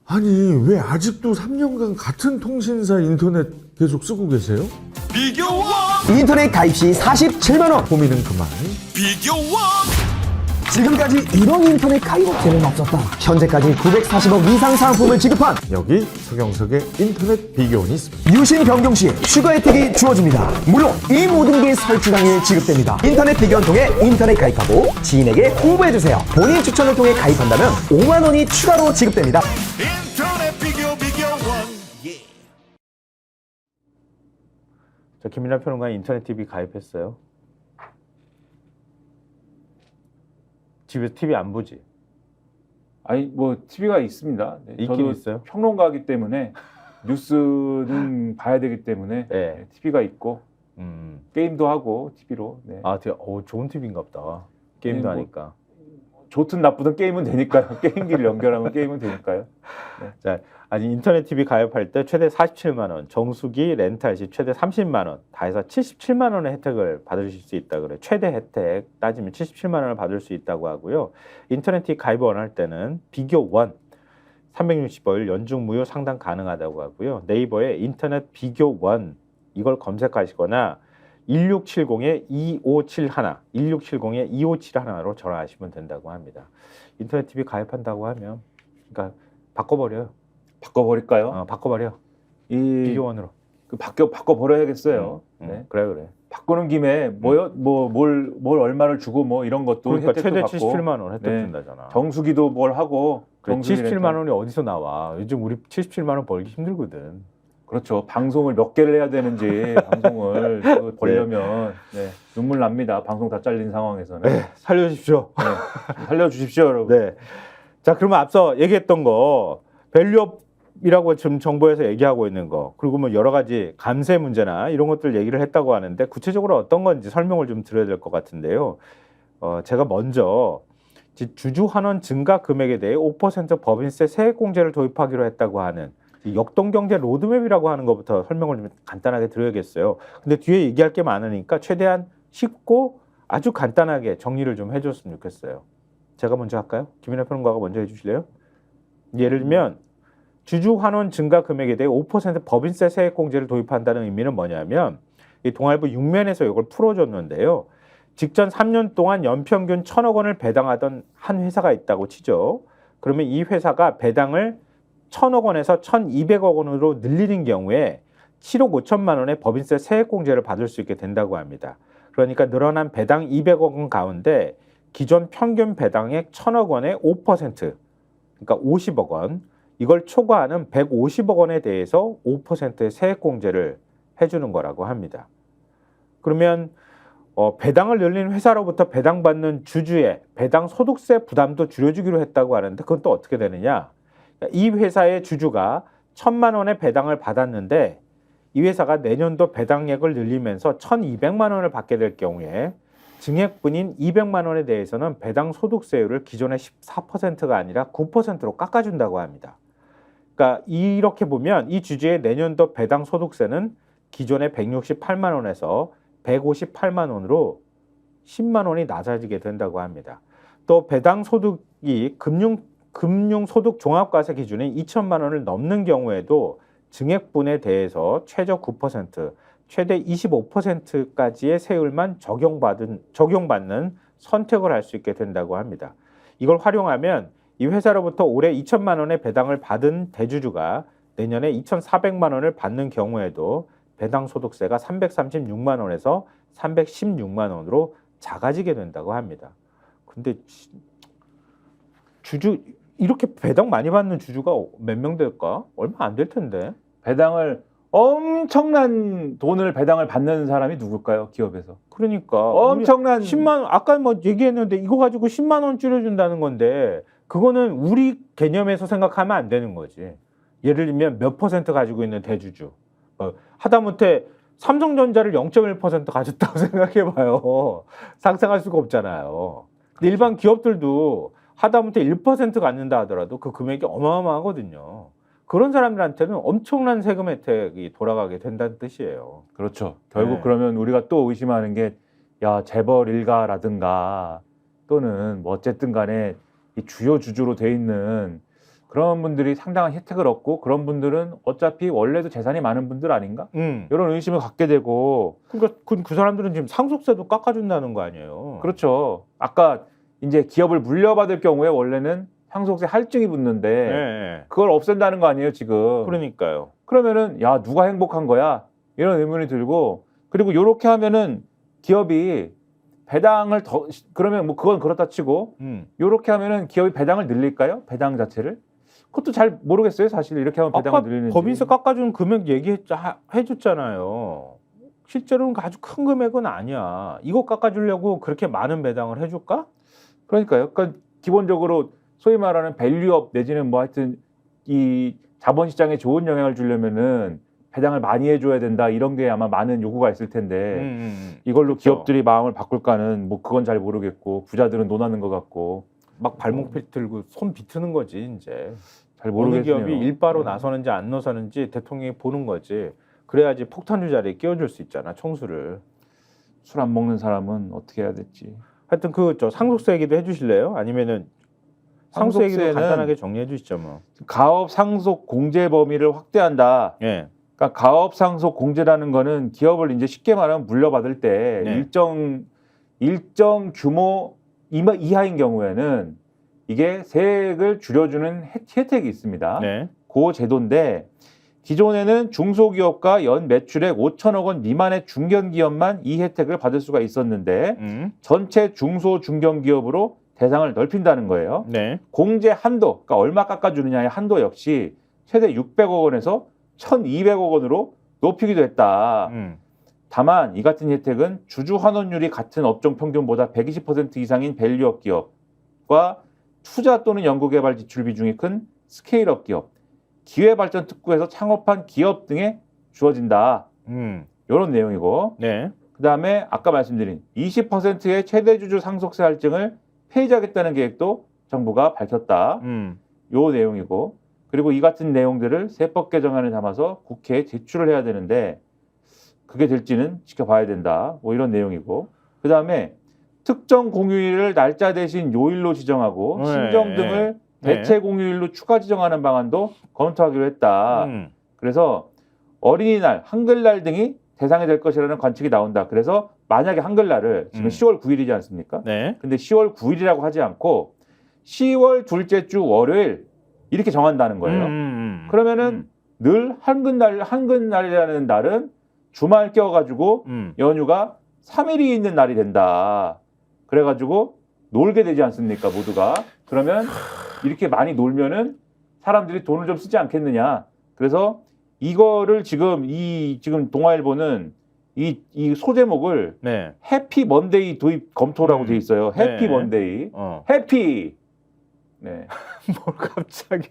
아니 왜 아직도 3년간 같은 통신사 인터넷 계속 쓰고 계세요? 인터넷 가입 시 47만 원. 고민은 그만. 지금까지 이런 인터넷 가입 업체는 없었다. 현재까지 940억 이상 상품을 지급한 여기 서경석의 인터넷 비교원이 있습니다. 유심 변경 시에 추가 혜택이 주어집니다. 물론 이 모든 게 설치 당일 지급됩니다. 인터넷 비교원 통해 인터넷 가입하고 지인에게 홍보해주세요. 본인 추천을 통해 가입한다면 5만 원이 추가로 지급됩니다. 인터넷 비교원. 저 김민하 평론가 인터넷 TV 가입했어요. 집에서 TV 안 보지? 아니 뭐 TV가 있습니다. 네, 있긴 저도 있어요. 평론가이기 때문에 뉴스는 봐야 되기 때문에 네. TV가 있고 게임도 하고 TV로. 네. 아, 되게 좋은 TV인가 보다. 게임도 뭐, 하니까. 좋든 나쁘든 게임은 되니까요. 게임기를 연결하면 게임은 되니까요. 자, 아니 인터넷 TV 가입할 때 최대 47만 원, 정수기 렌탈 시 최대 30만 원, 다 해서 77만 원의 혜택을 받으실 수 있다 그래요. 최대 혜택 따지면 77만 원을 받을 수 있다고 하고요. 인터넷 TV 가입 원할 때는 비교원 360일 연중 무료 상담 가능하다고 하고요. 네이버에 인터넷 비교원 이걸 검색하시거나 1670-2571, 1670-2571로 전화하시면 된다고 합니다. 인터넷 TV 가입한다고 하면, 그러니까 바꿔버려요. 바꿔버릴까요? 바꿔버려. 이 비교원으로. 바꿔버려야겠어요. 네. 그래. 바꾸는 김에 뭘 얼마를 주고 뭐 이런 것도 그러니까 혜택도 최대 받고 77만 원 혜택 네. 준다잖아. 정수기도 뭘 하고 그래, 정수기 77만 렌탈. 원이 어디서 나와? 요즘 우리 77만 원 벌기 힘들거든. 그렇죠. 방송을 몇 개를 해야 되는지 방송을 또 벌려면 네, 눈물 납니다. 방송 다 잘린 상황에서는. 네, 살려주십시오. 네, 살려주십시오, 여러분. 네. 자, 그러면 앞서 얘기했던 거 밸류업이라고 지금 정부에서 얘기하고 있는 거, 그리고 뭐 여러 가지 감세 문제나 이런 것들 얘기를 했다고 하는데 구체적으로 어떤 건지 설명을 좀 드려야 될 것 같은데요. 제가 먼저 주주 환원 증가 금액에 대해 5% 법인세 세액 공제를 도입하기로 했다고 하는 이 역동경제 로드맵이라고 하는 것부터 설명을 좀 간단하게 드려야겠어요. 근데 뒤에 얘기할 게 많으니까 최대한 쉽고 아주 간단하게 정리를 좀 해줬으면 좋겠어요. 제가 먼저 할까요? 김민하 평론가가 먼저 해주실래요? 예를 들면 주주 환원 증가 금액에 대해 5% 법인세 세액 공제를 도입한다는 의미는 뭐냐면 이 동아일보 6면에서 이걸 풀어줬는데요. 직전 3년 동안 연평균 1,000억 원을 배당하던 한 회사가 있다고 치죠. 그러면 이 회사가 배당을 1,000억 원에서 1,200억 원으로 늘리는 경우에 7억 5천만 원의 법인세 세액 공제를 받을 수 있게 된다고 합니다. 그러니까 늘어난 배당 200억 원 가운데 기존 평균 배당액 1,000억 원의 5%, 그러니까 50억 원, 이걸 초과하는 150억 원에 대해서 5%의 세액공제를 해주는 거라고 합니다. 그러면 배당을 늘린 회사로부터 배당받는 주주의 배당 소득세 부담도 줄여주기로 했다고 하는데 그건 또 어떻게 되느냐? 이 회사의 주주가 1,000만 원의 배당을 받았는데 이 회사가 내년도 배당액을 늘리면서 1,200만 원을 받게 될 경우에 증액분인 200만 원에 대해서는 배당 소득세율을 기존의 14%가 아니라 9%로 깎아준다고 합니다. 그러니까 이렇게 보면 이 주주의 내년도 배당 소득세는 기존의 168만 원에서 158만 원으로 10만 원이 낮아지게 된다고 합니다. 또 배당 소득이 금융소득 종합과세 기준인 2천만 원을 넘는 경우에도 증액분에 대해서 최저 9%, 최대 25%까지의 세율만 적용받는 선택을 할 수 있게 된다고 합니다. 이걸 활용하면 이 회사로부터 올해 2천만 원의 배당을 받은 대주주가 내년에 2,400만 원을 받는 경우에도 배당 소득세가 336만 원에서 316만 원으로 작아지게 된다고 합니다. 근데 이렇게 배당 많이 받는 주주가 몇 명 될까? 얼마 안 될 텐데. 배당을 엄청난 돈을 배당을 받는 사람이 누굴까요? 기업에서. 그러니까 엄청난 10만 원 아까 뭐 얘기했는데 이거 가지고 10만 원 줄여준다는 건데 그거는 우리 개념에서 생각하면 안 되는 거지. 예를 들면 몇 퍼센트 가지고 있는 대주주 하다못해 삼성전자를 0.1% 가졌다고 생각해봐요. 상상할 수가 없잖아요. 근데 일반 기업들도 하다못해 1% 갖는다 하더라도 그 금액이 어마어마하거든요. 그런 사람들한테는 엄청난 세금 혜택이 돌아가게 된다는 뜻이에요. 그렇죠. 결국 네. 그러면 우리가 또 의심하는 게 야 재벌 일가라든가 또는 뭐 어쨌든 간에 이 주요 주주로 돼 있는 그런 분들이 상당한 혜택을 얻고 그런 분들은 어차피 원래도 재산이 많은 분들 아닌가? 이런 의심을 갖게 되고 그러니까 그 사람들은 지금 상속세도 깎아준다는 거 아니에요. 그렇죠. 아까 이제 기업을 물려받을 경우에 원래는 상속세 할증이 붙는데 네. 그걸 없앤다는 거 아니에요 지금. 그러니까요. 그러면은 야 누가 행복한 거야? 이런 의문이 들고 그리고 이렇게 하면은 기업이 배당을 더 그러면 뭐 그건 그렇다 치고 이렇게 하면은 기업이 배당을 늘릴까요? 배당 자체를? 그것도 잘 모르겠어요 사실 이렇게 하면 배당을 아까 늘리는지. 법인세 깎아주는 금액 해줬잖아요. 실제로는 아주 큰 금액은 아니야. 이거 깎아주려고 그렇게 많은 배당을 해줄까? 그러니까요. 그러니까 기본적으로 소위 말하는 밸류업 내지는 뭐 하여튼 이 자본시장에 좋은 영향을 주려면은 배당을 많이 해줘야 된다 이런 게 아마 많은 요구가 있을 텐데 이걸로 그렇죠. 기업들이 마음을 바꿀까는 뭐 그건 잘 모르겠고 부자들은 논하는 것 같고 막 발목 들고 손 비트는 거지 이제. 잘 어느 모르겠네요. 기업이 일바로 네. 나서는지 안 나서는지 대통령이 보는 거지. 그래야지 폭탄주 자리에 끼워줄 수 있잖아 총수를. 술 안 먹는 사람은 어떻게 해야 될지. 하여튼 저 상속세 얘기도 해주실래요? 아니면은 상속세 얘기도 상속세는 간단하게 정리해 주시죠 뭐. 가업 상속 공제 범위를 확대한다. 예. 그러니까 가업 상속 공제라는 거는 기업을 이제 쉽게 말하면 물려받을 때 네. 일정 규모 이하인 경우에는 이게 세액을 줄여주는 혜택이 있습니다. 네. 그 제도인데 기존에는 중소기업과 연 매출액 5천억 원 미만의 중견기업만 이 혜택을 받을 수가 있었는데 전체 중소 중견기업으로 대상을 넓힌다는 거예요. 네. 공제 한도, 그러니까 얼마 깎아주느냐의 한도 역시 최대 600억 원에서 1,200억 원으로 높이기도 했다. 다만 이 같은 혜택은 주주 환원율이 같은 업종 평균보다 120% 이상인 밸류업 기업과 투자 또는 연구개발 지출 비중이 큰 스케일업 기업, 기회발전 특구에서 창업한 기업 등에 주어진다. 이런 내용이고 네. 그다음에 아까 말씀드린 20%의 최대 주주 상속세 할증을 폐지하겠다는 계획도 정부가 밝혔다. 요 내용이고 그리고 이 같은 내용들을 세법 개정안에 담아서 국회에 제출을 해야 되는데 그게 될지는 지켜봐야 된다. 뭐 이런 내용이고 그다음에 특정 공휴일을 날짜 대신 요일로 지정하고 네. 신정 등을 대체 공휴일로 추가 지정하는 방안도 검토하기로 했다. 그래서 어린이날, 한글날 등이 대상이 될 것이라는 관측이 나온다. 그래서 만약에 한글날을 지금 10월 9일이지 않습니까? 네. 근데 10월 9일이라고 하지 않고 10월 둘째 주 월요일 이렇게 정한다는 거예요. 그러면은 늘 한글날이라는 날은 주말 껴가지고 연휴가 3일이 있는 날이 된다. 그래가지고 놀게 되지 않습니까, 모두가? 그러면 이렇게 많이 놀면은 사람들이 돈을 좀 쓰지 않겠느냐. 그래서 이거를 지금 지금 동아일보는 이 소제목을 네. 해피 먼데이 도입 검토라고 돼 있어요. 해피 네. 먼데이. 어. 해피. 네. 뭘 갑자기.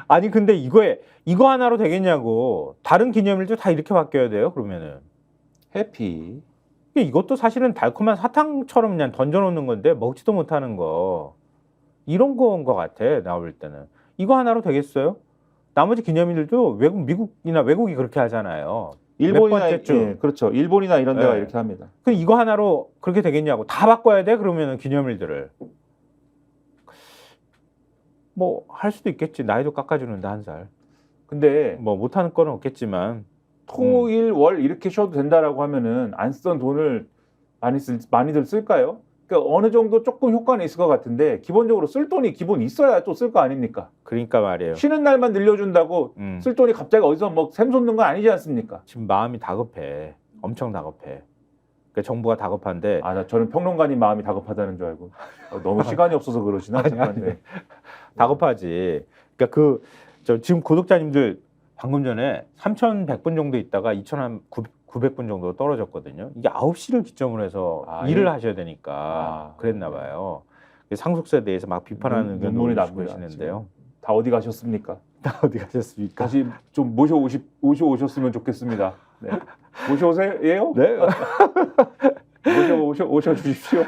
아니 근데 이거 하나로 되겠냐고. 다른 기념일도 다 이렇게 바뀌어야 돼요, 그러면은. 해피. 이것도 사실은 달콤한 사탕처럼 그냥 던져놓는 건데 먹지도 못하는 거. 이런 거인 것 같아, 나올 때는. 이거 하나로 되겠어요? 나머지 기념일들도 미국이나 외국이 그렇게 하잖아요. 일본이나 몇 번째쯤. 예, 그렇죠. 일본이나 이런 데가 네. 이렇게 합니다. 그럼 이거 하나로 그렇게 되겠냐고. 다 바꿔야 돼? 그러면은 기념일들을. 뭐 할 수도 있겠지. 나이도 깎아주는데 1살. 근데 뭐 못하는 거는 없겠지만. 토, 일, 월 이렇게 쉬어도 된다라고 하면은 안 쓰던 돈을 많이들 쓸까요? 그러니까 어느 정도 조금 효과는 있을 것 같은데 기본적으로 쓸 돈이 기본 있어야 또 쓸 거 아닙니까? 그러니까 말이에요. 쉬는 날만 늘려준다고 쓸 돈이 갑자기 어디서 뭐 샘솟는 건 아니지 않습니까? 지금 마음이 다급해. 엄청 다급해. 그러니까 정부가 다급한데. 저는 평론가님 마음이 다급하다는 줄 알고 너무 시간이 없어서 그러시나? 아니. 다급하지. 그러니까 지금 구독자님들 방금 전에 3,100분 정도 있다가 2,900분 정도 떨어졌거든요. 이게 9시를 기점으로 해서 일을 하셔야 되니까 그랬나 봐요. 상속세에 대해서 막 비판하는 의견도 눈물이 올리시고 납니다. 계시는데요. 다 어디 가셨습니까? 다 어디 가셨습니까? 다시 좀 모셔오셨으면 좋겠습니다. 네. 모셔오세요? 네. 오셔주십시오.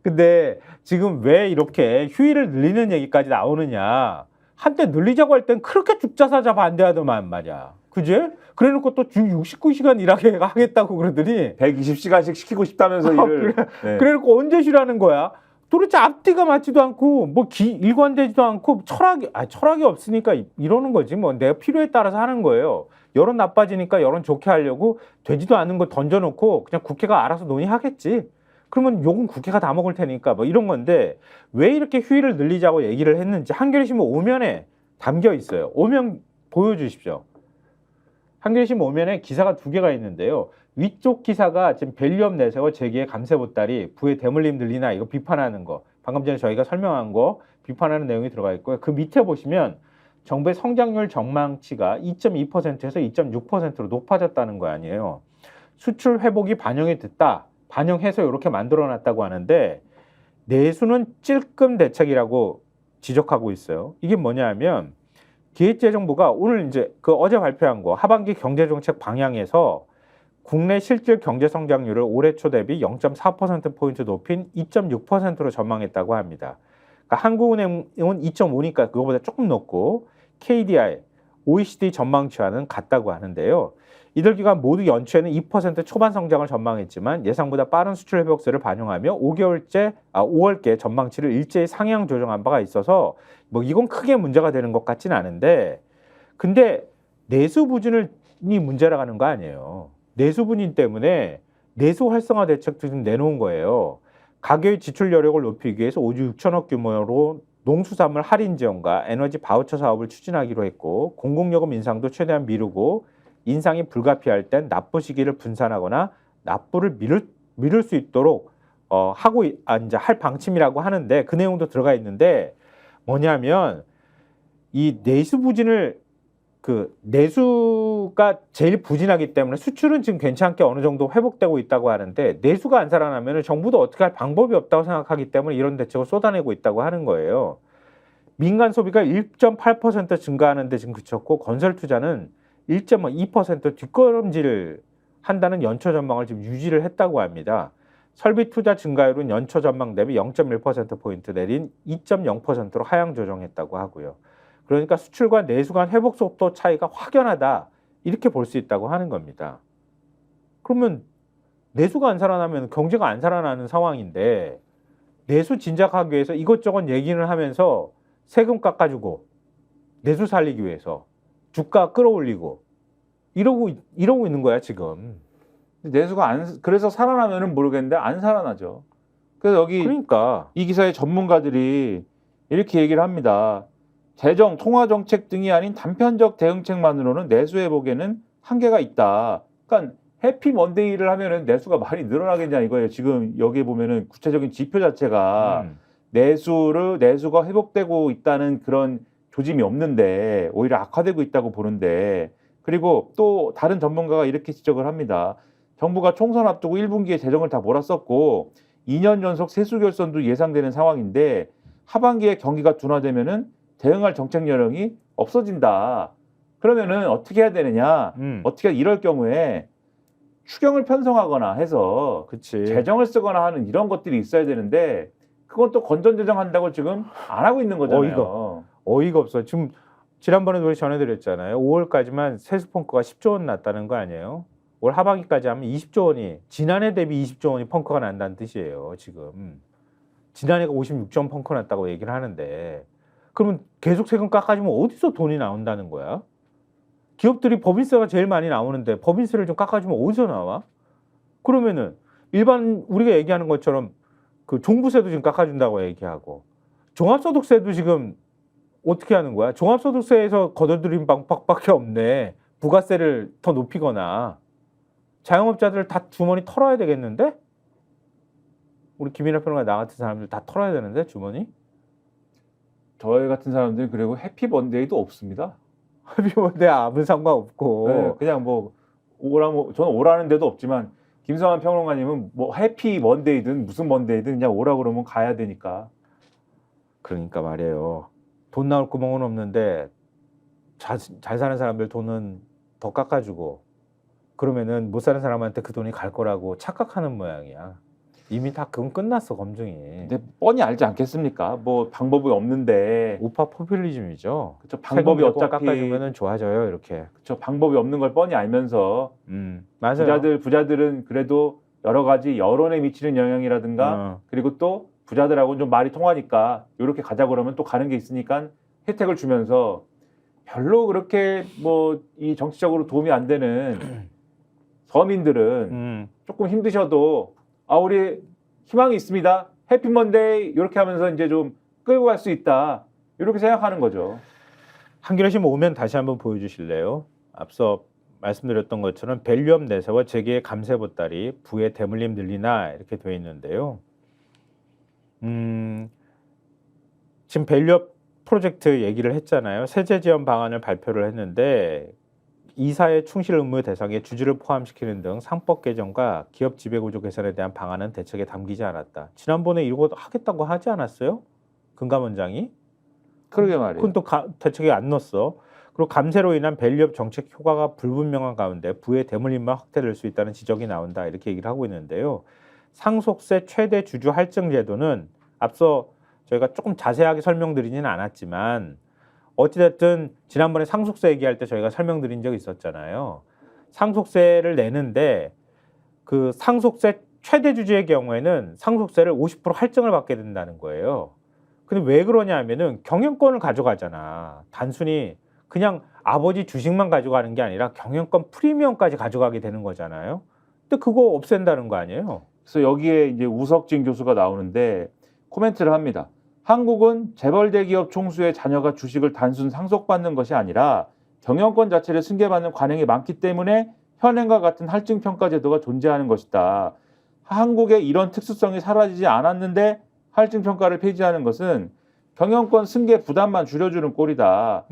근데 지금 왜 이렇게 휴일을 늘리는 얘기까지 나오느냐. 한때 늘리자고 할 땐 그렇게 죽자사자 반대하더만 말이야. 그지? 그래놓고 또 주 69시간 일하게 하겠다고 그러더니 120시간씩 시키고 싶다면서 일을. 네. 그래놓고 언제 쉬라는 거야? 도대체 앞뒤가 맞지도 않고 뭐 일관되지도 않고 철학이 없으니까 이러는 거지. 뭐 내가 필요에 따라서 하는 거예요. 여론 나빠지니까 여론 좋게 하려고 되지도 않는 거 던져놓고 그냥 국회가 알아서 논의하겠지. 그러면 욕은 국회가 다 먹을 테니까 뭐 이런 건데 왜 이렇게 휴일을 늘리자고 얘기를 했는지 한겨레신문 5면에 담겨 있어요. 5면 보여주십시오. 한겨레신문 5면에 기사가 2개가 있는데요. 위쪽 기사가 지금 밸류업 내세워 재기의 감세 보따리 부의 대물림 늘리나 이거 비판하는 거. 방금 전에 저희가 설명한 거 비판하는 내용이 들어가 있고요. 그 밑에 보시면 정부의 성장률 전망치가 2.2%에서 2.6%로 높아졌다는 거 아니에요. 수출 회복이 반영해서 이렇게 만들어놨다고 하는데 내수는 찔끔 대책이라고 지적하고 있어요. 이게 뭐냐 하면 기획재정부가 오늘 이제 어제 발표한 거 하반기 경제정책 방향에서 국내 실질 경제 성장률을 올해 초 대비 0.4%포인트 높인 2.6%로 전망했다고 합니다. 그러니까 한국은행은 2.5니까 그거보다 조금 높고 KDI, OECD 전망치와는 같다고 하는데요. 이들 기간 모두 연초에는 2% 초반 성장을 전망했지만 예상보다 빠른 수출 회복세를 반영하며 5월께 전망치를 일제히 상향 조정한 바가 있어서 뭐 이건 크게 문제가 되는 것 같지는 않은데 근데 내수 부진이 문제라고 하는 거 아니에요. 내수 부진 때문에 내수 활성화 대책도 좀 내놓은 거예요. 가계의 지출 여력을 높이기 위해서 5조 6천억 규모로 농수산물 할인 지원과 에너지 바우처 사업을 추진하기로 했고 공공요금 인상도 최대한 미루고 인상이 불가피할 땐 납부 시기를 분산하거나 납부를 미룰 수 있도록 이제 할 방침이라고 하는데 그 내용도 들어가 있는데 뭐냐면 이 내수 부진을 내수가 제일 부진하기 때문에 수출은 지금 괜찮게 어느 정도 회복되고 있다고 하는데 내수가 안 살아나면 정부도 어떻게 할 방법이 없다고 생각하기 때문에 이런 대책을 쏟아내고 있다고 하는 거예요. 민간 소비가 1.8% 증가하는데 지금 그쳤고 건설 투자는 1.2% 뒷걸음질을 한다는 연초 전망을 지금 유지를 했다고 합니다. 설비 투자 증가율은 연초 전망 대비 0.1%포인트 내린 2.0%로 하향 조정했다고 하고요. 그러니까 수출과 내수 간 회복 속도 차이가 확연하다 이렇게 볼 수 있다고 하는 겁니다. 그러면 내수가 안 살아나면 경제가 안 살아나는 상황인데 내수 진작하기 위해서 이것저것 얘기를 하면서 세금 깎아주고 내수 살리기 위해서 주가 끌어올리고 이러고 있는 거야 지금. 내수가 그래서 살아나면은 모르겠는데 안 살아나죠. 그래서 여기 그러니까 이 기사의 전문가들이 이렇게 얘기를 합니다. 재정, 통화 정책 등이 아닌 단편적 대응책만으로는 내수 회복에는 한계가 있다. 그러니까 해피 먼데이를 하면은 내수가 많이 늘어나겠냐 이거예요. 지금 여기에 보면은 구체적인 지표 자체가 내수가 회복되고 있다는 그런 조짐이 없는데 오히려 악화되고 있다고 보는데 그리고 또 다른 전문가가 이렇게 지적을 합니다. 정부가 총선 앞두고 1분기에 재정을 다 몰아썼고 2년 연속 세수 결손도 예상되는 상황인데 하반기에 경기가 둔화되면은 대응할 정책 여력이 없어진다. 그러면은 어떻게 해야 되느냐? 어떻게 이럴 경우에 추경을 편성하거나 해서 그치. 재정을 쓰거나 하는 이런 것들이 있어야 되는데 그건 또 건전재정 한다고 지금 안 하고 있는 거잖아요. 어이가 없어요. 지금 지난번에도 우리 전해드렸잖아요. 5월까지만 세수 펑크가 10조 원 났다는 거 아니에요? 올 하반기까지 하면 20조 원이 지난해 대비 20조 원이 펑크가 난다는 뜻이에요. 지금 지난해가 56조 원 펑크 났다고 얘기를 하는데 그러면 계속 세금 깎아주면 어디서 돈이 나온다는 거야? 기업들이 법인세가 제일 많이 나오는데 법인세를 좀 깎아주면 어디서 나와? 그러면은 일반 우리가 얘기하는 것처럼 그 종부세도 지금 깎아준다고 얘기하고 종합소득세도 지금 어떻게 하는 거야? 종합소득세에서 걷어들인 방법밖에 없네. 부가세를 더 높이거나 자영업자들 다 주머니 털어야 되겠는데? 우리 김인하 평론가 나 같은 사람들 다 털어야 되는데 주머니? 저희 같은 사람들이 그리고 해피 먼데이도 없습니다. 내 아무 상관없고 네, 그냥 뭐 저는 오라는 데도 없지만 김성환 평론가님은 뭐 해피 먼데이든 무슨 먼데이든 그냥 오라 그러면 가야 되니까. 그러니까 말이에요. 돈 나올 구멍은 없는데 잘 사는 사람들 돈은 더 깎아주고 그러면은 못 사는 사람한테 그 돈이 갈 거라고 착각하는 모양이야. 이미 다 그건 끝났어 검증이. 근데 뻔히 알지 않겠습니까? 뭐 방법이 없는데 우파 포퓰리즘이죠. 그쵸, 방법이 세금 어차피 깎아주면은 좋아져요 이렇게. 그쵸, 방법이 없는 걸 뻔히 알면서 맞아요. 부자들은 그래도 여러 가지 여론에 미치는 영향이라든가 그리고 또 부자들하고는 좀 말이 통하니까 이렇게 가자 그러면 또 가는 게 있으니까 혜택을 주면서 별로 그렇게 뭐 이 정치적으로 도움이 안 되는 서민들은 조금 힘드셔도 우리 희망이 있습니다. 해피 먼데이 이렇게 하면서 이제 좀 끌고 갈 수 있다. 이렇게 생각하는 거죠. 한겨레 신문 오면 다시 한번 보여주실래요? 앞서 말씀드렸던 것처럼 밸류업 내세와 재계의 감세 보따리 부의 대물림 늘리나 이렇게 되어 있는데요. 지금 밸류업 프로젝트 얘기를 했잖아요. 세제 지원 방안을 발표를 했는데 이사의 충실 의무 대상에 주주를 포함시키는 등 상법 개정과 기업 지배구조 개선에 대한 방안은 대책에 담기지 않았다. 지난번에 이거 하겠다고 하지 않았어요? 금감원장이? 그러게 말이에요. 그건 또 대책에 안 넣었어. 그리고 감세로 인한 밸류업 정책 효과가 불분명한 가운데 부의 대물림만 확대될 수 있다는 지적이 나온다. 이렇게 얘기를 하고 있는데요. 상속세 최대 주주 할증 제도는 앞서 저희가 조금 자세하게 설명드리지는 않았지만 어찌됐든 지난번에 상속세 얘기할 때 저희가 설명드린 적이 있었잖아요. 상속세를 내는데 그 상속세 최대 주주의 경우에는 상속세를 50% 할증을 받게 된다는 거예요. 근데 왜 그러냐 하면은 경영권을 가져가잖아. 단순히 그냥 아버지 주식만 가져가는 게 아니라 경영권 프리미엄까지 가져가게 되는 거잖아요. 근데 그거 없앤다는 거 아니에요? 그래서 여기에 이제 우석진 교수가 나오는데 코멘트를 합니다. 한국은 재벌 대기업 총수의 자녀가 주식을 단순 상속받는 것이 아니라 경영권 자체를 승계받는 관행이 많기 때문에 현행과 같은 할증평가 제도가 존재하는 것이다. 한국의 이런 특수성이 사라지지 않았는데 할증평가를 폐지하는 것은 경영권 승계 부담만 줄여주는 꼴이다.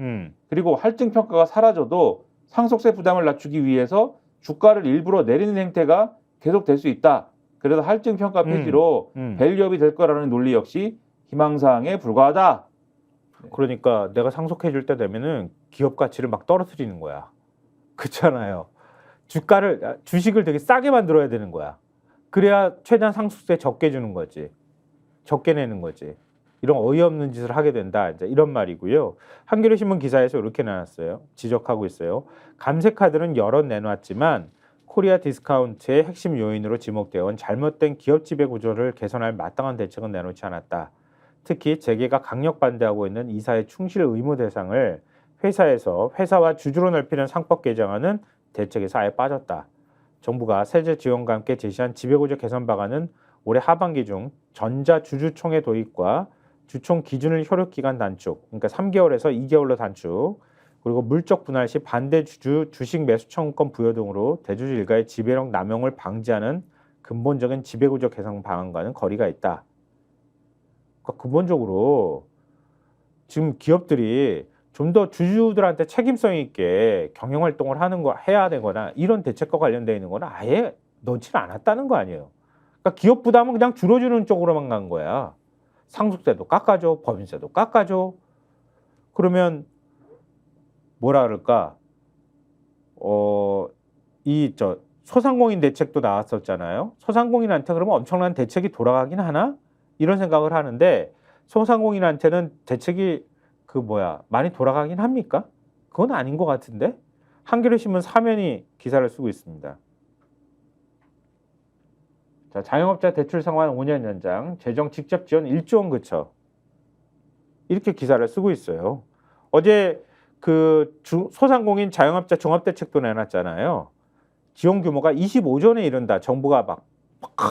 그리고 할증평가가 사라져도 상속세 부담을 낮추기 위해서 주가를 일부러 내리는 행태가 계속될 수 있다. 그래서 할증평가 폐지로 밸류업이 될 거라는 논리 역시 희망사항에 불과하다. 그러니까 내가 상속해 줄 때 되면은 기업 가치를 막 떨어뜨리는 거야. 그렇잖아요. 주식을 되게 싸게 만들어야 되는 거야. 그래야 최대한 상속세 적게 주는 거지. 적게 내는 거지. 이런 어이없는 짓을 하게 된다. 이제 이런 말이고요. 한겨레 신문 기사에서 이렇게 나왔어요. 지적하고 있어요. 감세 카드는 여러 내놨지만 코리아 디스카운트의 핵심 요인으로 지목되어 온 잘못된 기업 지배 구조를 개선할 마땅한 대책은 내놓지 않았다. 특히 재계가 강력 반대하고 있는 이사의 충실 의무 대상을 회사에서 회사와 주주로 넓히는 상법 개정안은 대책에서 아예 빠졌다. 정부가 세제 지원과 함께 제시한 지배구조 개선 방안은 올해 하반기 중 전자주주총회 도입과 주총 기준을 효력기간 단축, 그러니까 3개월에서 2개월로 단축, 그리고 물적 분할 시 반대 주주 주식 매수 청구권 부여 등으로 대주주 일가의 지배력 남용을 방지하는 근본적인 지배구조 개선 방안과는 거리가 있다. 그러니까 근본적으로 지금 기업들이 좀 더 주주들한테 책임성 있게 경영 활동을 해야 되거나 이런 대책과 관련되어 있는 거는 아예 넣지를 않았다는 거 아니에요. 그러니까 기업 부담은 그냥 줄여주는 쪽으로만 간 거야. 상속세도 깎아줘, 법인세도 깎아줘. 그러면 뭐라 그럴까? 소상공인 대책도 나왔었잖아요. 소상공인한테 그러면 엄청난 대책이 돌아가긴 하나? 이런 생각을 하는데 소상공인한테는 대책이 많이 돌아가긴 합니까? 그건 아닌 것 같은데? 한겨레신문 사면이 기사를 쓰고 있습니다. 자, 자영업자 대출 상환 5년 연장, 재정 직접 지원 1조 원 그쳐. 이렇게 기사를 쓰고 있어요. 어제 소상공인 자영업자 종합대책도 내놨잖아요. 지원 규모가 25조 원에 이른다. 정부가 막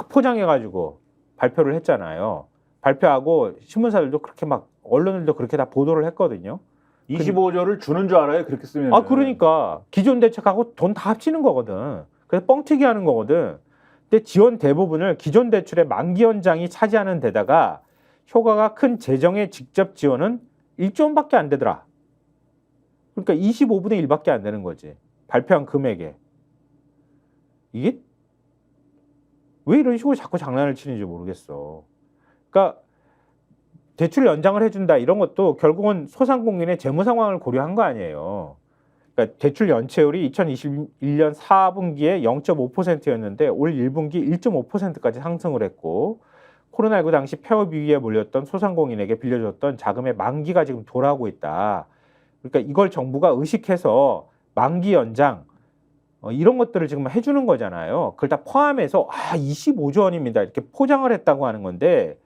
포장해가지고 발표를 했잖아요. 발표하고 신문사들도 그렇게 막 언론들도 그렇게 다 보도를 했거든요. 25조를 주는 줄 알아요. 그렇게 쓰면. 그러니까 기존 대책하고 돈 다 합치는 거거든. 그래서 뻥튀기 하는 거거든. 근데 지원 대부분을 기존 대출의 만기 연장이 차지하는 데다가 효과가 큰 재정의 직접 지원은 1조 원밖에 안 되더라. 그러니까 25분의 1밖에 안 되는 거지. 발표한 금액에. 이게 왜 이런 식으로 자꾸 장난을 치는지 모르겠어. 그러니까 대출 연장을 해준다 이런 것도 결국은 소상공인의 재무 상황을 고려한 거 아니에요. 그러니까 대출 연체율이 2021년 4분기에 0.5%였는데 올 1분기 1.5%까지 상승을 했고 코로나19 당시 폐업 위기에 몰렸던 소상공인에게 빌려줬던 자금의 만기가 지금 돌아오고 있다. 그러니까 이걸 정부가 의식해서 만기 연장 이런 것들을 지금 해주는 거잖아요. 그걸 다 포함해서 25조 원입니다. 이렇게 포장을 했다고 하는 건데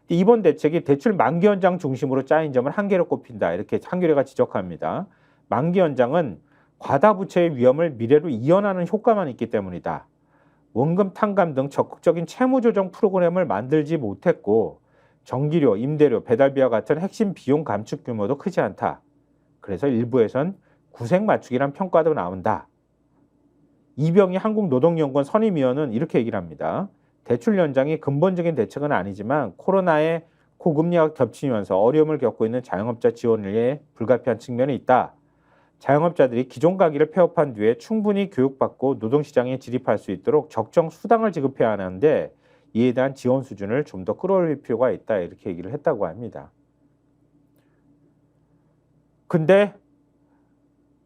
이번 대책이 대출 만기 연장 중심으로 짜인 점을 한계로 꼽힌다. 이렇게 한겨레가 지적합니다. 만기 연장은 과다 부채의 위험을 미래로 이연하는 효과만 있기 때문이다. 원금 탕감 등 적극적인 채무 조정 프로그램을 만들지 못했고 전기료, 임대료, 배달비와 같은 핵심 비용 감축 규모도 크지 않다. 그래서 일부에선 구색 맞추기란 평가도 나온다. 이병희 한국노동연구원 선임위원은 이렇게 얘기를 합니다. 대출 연장이 근본적인 대책은 아니지만 코로나의 고금리와 겹치면서 어려움을 겪고 있는 자영업자 지원에 불가피한 측면이 있다. 자영업자들이 기존 가기를 폐업한 뒤에 충분히 교육받고 노동시장에 진입할 수 있도록 적정 수당을 지급해야 하는데 이에 대한 지원 수준을 좀 더 끌어올릴 필요가 있다. 이렇게 얘기를 했다고 합니다. 근데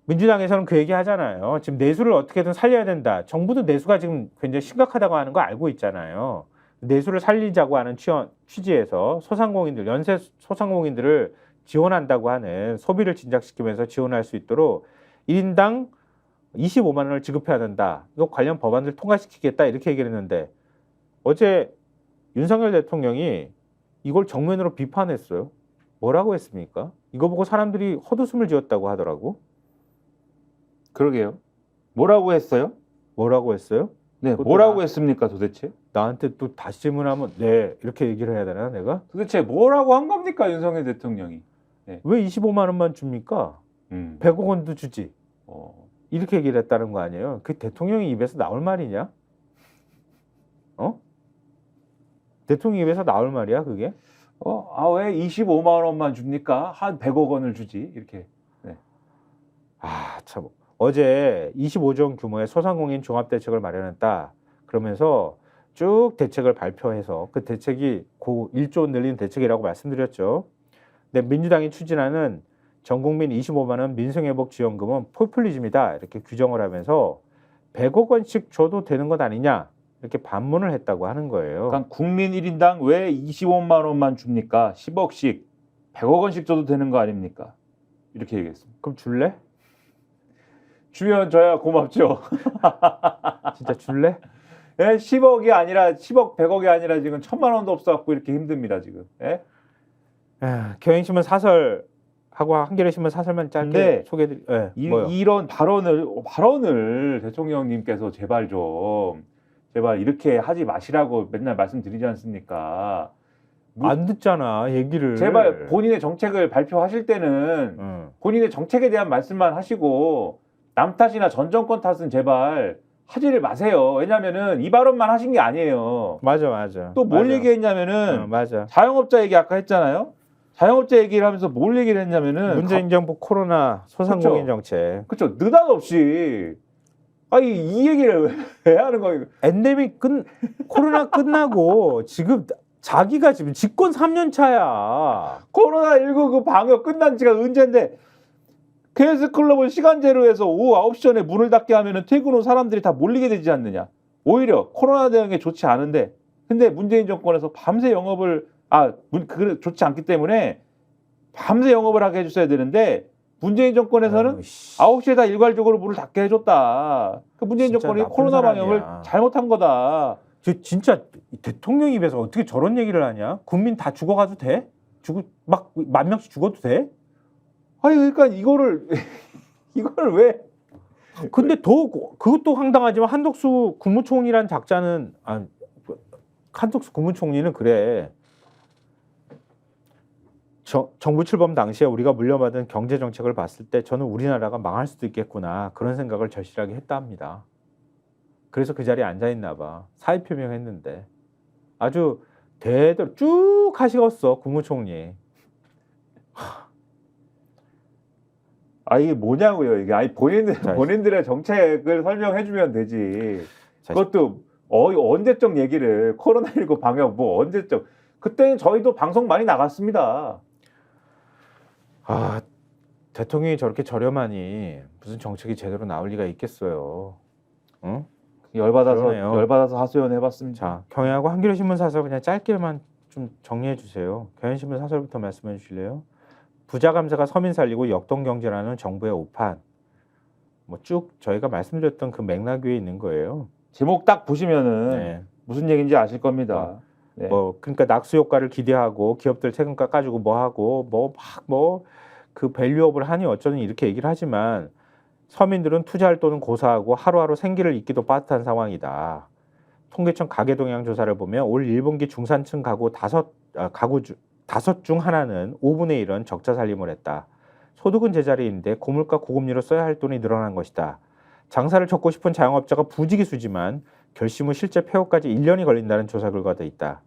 민주당에서는 그 얘기 하잖아요. 지금 내수를 어떻게든 살려야 된다. 정부도 내수가 지금 굉장히 심각하다고 하는 거 알고 있잖아요. 내수를 살리자고 하는 취지에서 연쇄 소상공인들을 지원한다고 하는 소비를 진작시키면서 지원할 수 있도록 1인당 25만 원을 지급해야 된다. 이거 관련 법안을 통과시키겠다. 이렇게 얘기를 했는데 어제 윤석열 대통령이 이걸 정면으로 비판했어요. 뭐라고 했습니까? 이거 보고 사람들이 헛웃음을 지었다고 하더라고. 그러게요. 뭐라고 했어요? 뭐라고 했어요? 네, 뭐라고 했습니까 도대체? 나한테 또 다시 질문하면 네 이렇게 얘기를 해야 되나 내가? 도대체 뭐라고 한 겁니까 윤석열 대통령이? 왜 25만 원만 줍니까? 100억 원도 주지. 이렇게 얘기를 했다는 거 아니에요? 그 대통령이 입에서 나올 말이냐? 대통령 입에서 나올 말이야 그게? 왜 25만 원만 줍니까? 한 100억 원을 주지 이렇게. 네. 참. 어제 25조 원 규모의 소상공인 종합대책을 마련했다. 그러면서 쭉 대책을 발표해서 그 대책이 1조 원 늘리는 대책이라고 말씀드렸죠. 근데 민주당이 추진하는 전국민 25만 원 민생회복지원금은 포퓰리즘이다. 이렇게 규정을 하면서 100억 원씩 줘도 되는 것 아니냐. 이렇게 반문을 했다고 하는 거예요. 그러니까 국민 1인당 왜 25만 원만 줍니까? 10억씩 100억 원씩 줘도 되는 거 아닙니까? 이렇게 얘기했습니다. 그럼 줄래? 주면 저야 고맙죠. 진짜 줄래? 예? 10억이 아니라 10억 100억이 아니라 지금 1000만 원도 없어갖고 이렇게 힘듭니다 지금. 예? 경향신문 사설 하고 한겨레신문 사설만 짧게 소개드리. 이런 발언을 대통령님께서 제발 이렇게 하지 마시라고 맨날 말씀드리지 않습니까? 안 듣잖아 얘기를. 제발 본인의 정책을 발표하실 때는 본인의 정책에 대한 말씀만 하시고 남 탓이나 전 정권 탓은 제발 하지를 마세요. 왜냐면은 이 발언만 하신 게 아니에요. 맞아. 또 뭘 얘기했냐면은 맞아. 자영업자 얘기 아까 했잖아요. 자영업자 얘기를 하면서 뭘 얘기를 했냐면은 문재인 정부 코로나 소상공인 정책. 그렇죠. 느닷없이 아니 이 얘기를 왜 하는 거예요? 엔데믹 코로나 끝나고 지금 자기가 지금 집권 3년 차야. 코로나19 그 방역 끝난 지가 언젠데 KS클럽은 시간제로 해서 오후 9시 전에 문을 닫게 하면은 퇴근 후 사람들이 다 몰리게 되지 않느냐. 오히려 코로나 대응에 좋지 않은데 근데 문재인 정권에서 밤새 영업을 좋지 않기 때문에 밤새 영업을 하게 해줬어야 되는데 문재인 정권에서는 9시에 다 일괄적으로 문을 닫게 해줬다. 그 문재인 진짜 정권이 나쁜 코로나 사람이야. 방역을 잘못한 거다. 진짜 대통령 입에서 어떻게 저런 얘기를 하냐? 국민 다 죽어가도 돼? 막 10,000명씩 죽어도 돼? 아니 그러니까 이거를 왜 근데 그것도 황당하지만 한덕수 국무총리란 작자는 한덕수 국무총리는 그래. 정부 출범 당시에 우리가 물려받은 경제 정책을 봤을 때 저는 우리나라가 망할 수도 있겠구나 그런 생각을 절실하게 했다 합니다. 그래서 그 자리에 앉아 있나 봐. 사의 표명했는데 아주 대대로 쭉 하시겠어 국무총리. 이게 뭐냐고요 이게. 본인들의 정책을 설명해주면 되지. 그것도 언제적 얘기를 코로나19 방역 언제적. 그때는 저희도 방송 많이 나갔습니다. 대통령이 저렇게 저렴하니 무슨 정책이 제대로 나올 리가 있겠어요. 응? 열받아서 하소연 해봤습니다. 자, 경향하고 한겨레 신문 사설 그냥 짧게만 좀 정리해 주세요. 경향 신문 사설부터 말씀해 주실래요? 부자 감세가 서민 살리고 역동 경제라는 정부의 오판. 쭉 저희가 말씀드렸던 그 맥락 위에 있는 거예요. 제목 딱 보시면은 네. 무슨 얘기인지 아실 겁니다. 네. 그러니까 낙수 효과를 기대하고 기업들 세금 깎아주고 그 밸류업을 하니 어쩌니 이렇게 얘기를 하지만 서민들은 투자할 돈은 고사하고 하루하루 생기를 잇기도 빠듯한 상황이다. 통계청 가계동향 조사를 보면 올 1분기 중산층 가구 다섯 중 하나는 5분의 1은 적자 살림을 했다. 소득은 제자리인데 고물가 고금리로 써야 할 돈이 늘어난 것이다. 장사를 접고 싶은 자영업자가 부지기수지만 결심 후 실제 폐업까지 1년이 걸린다는 조사 결과도 있다.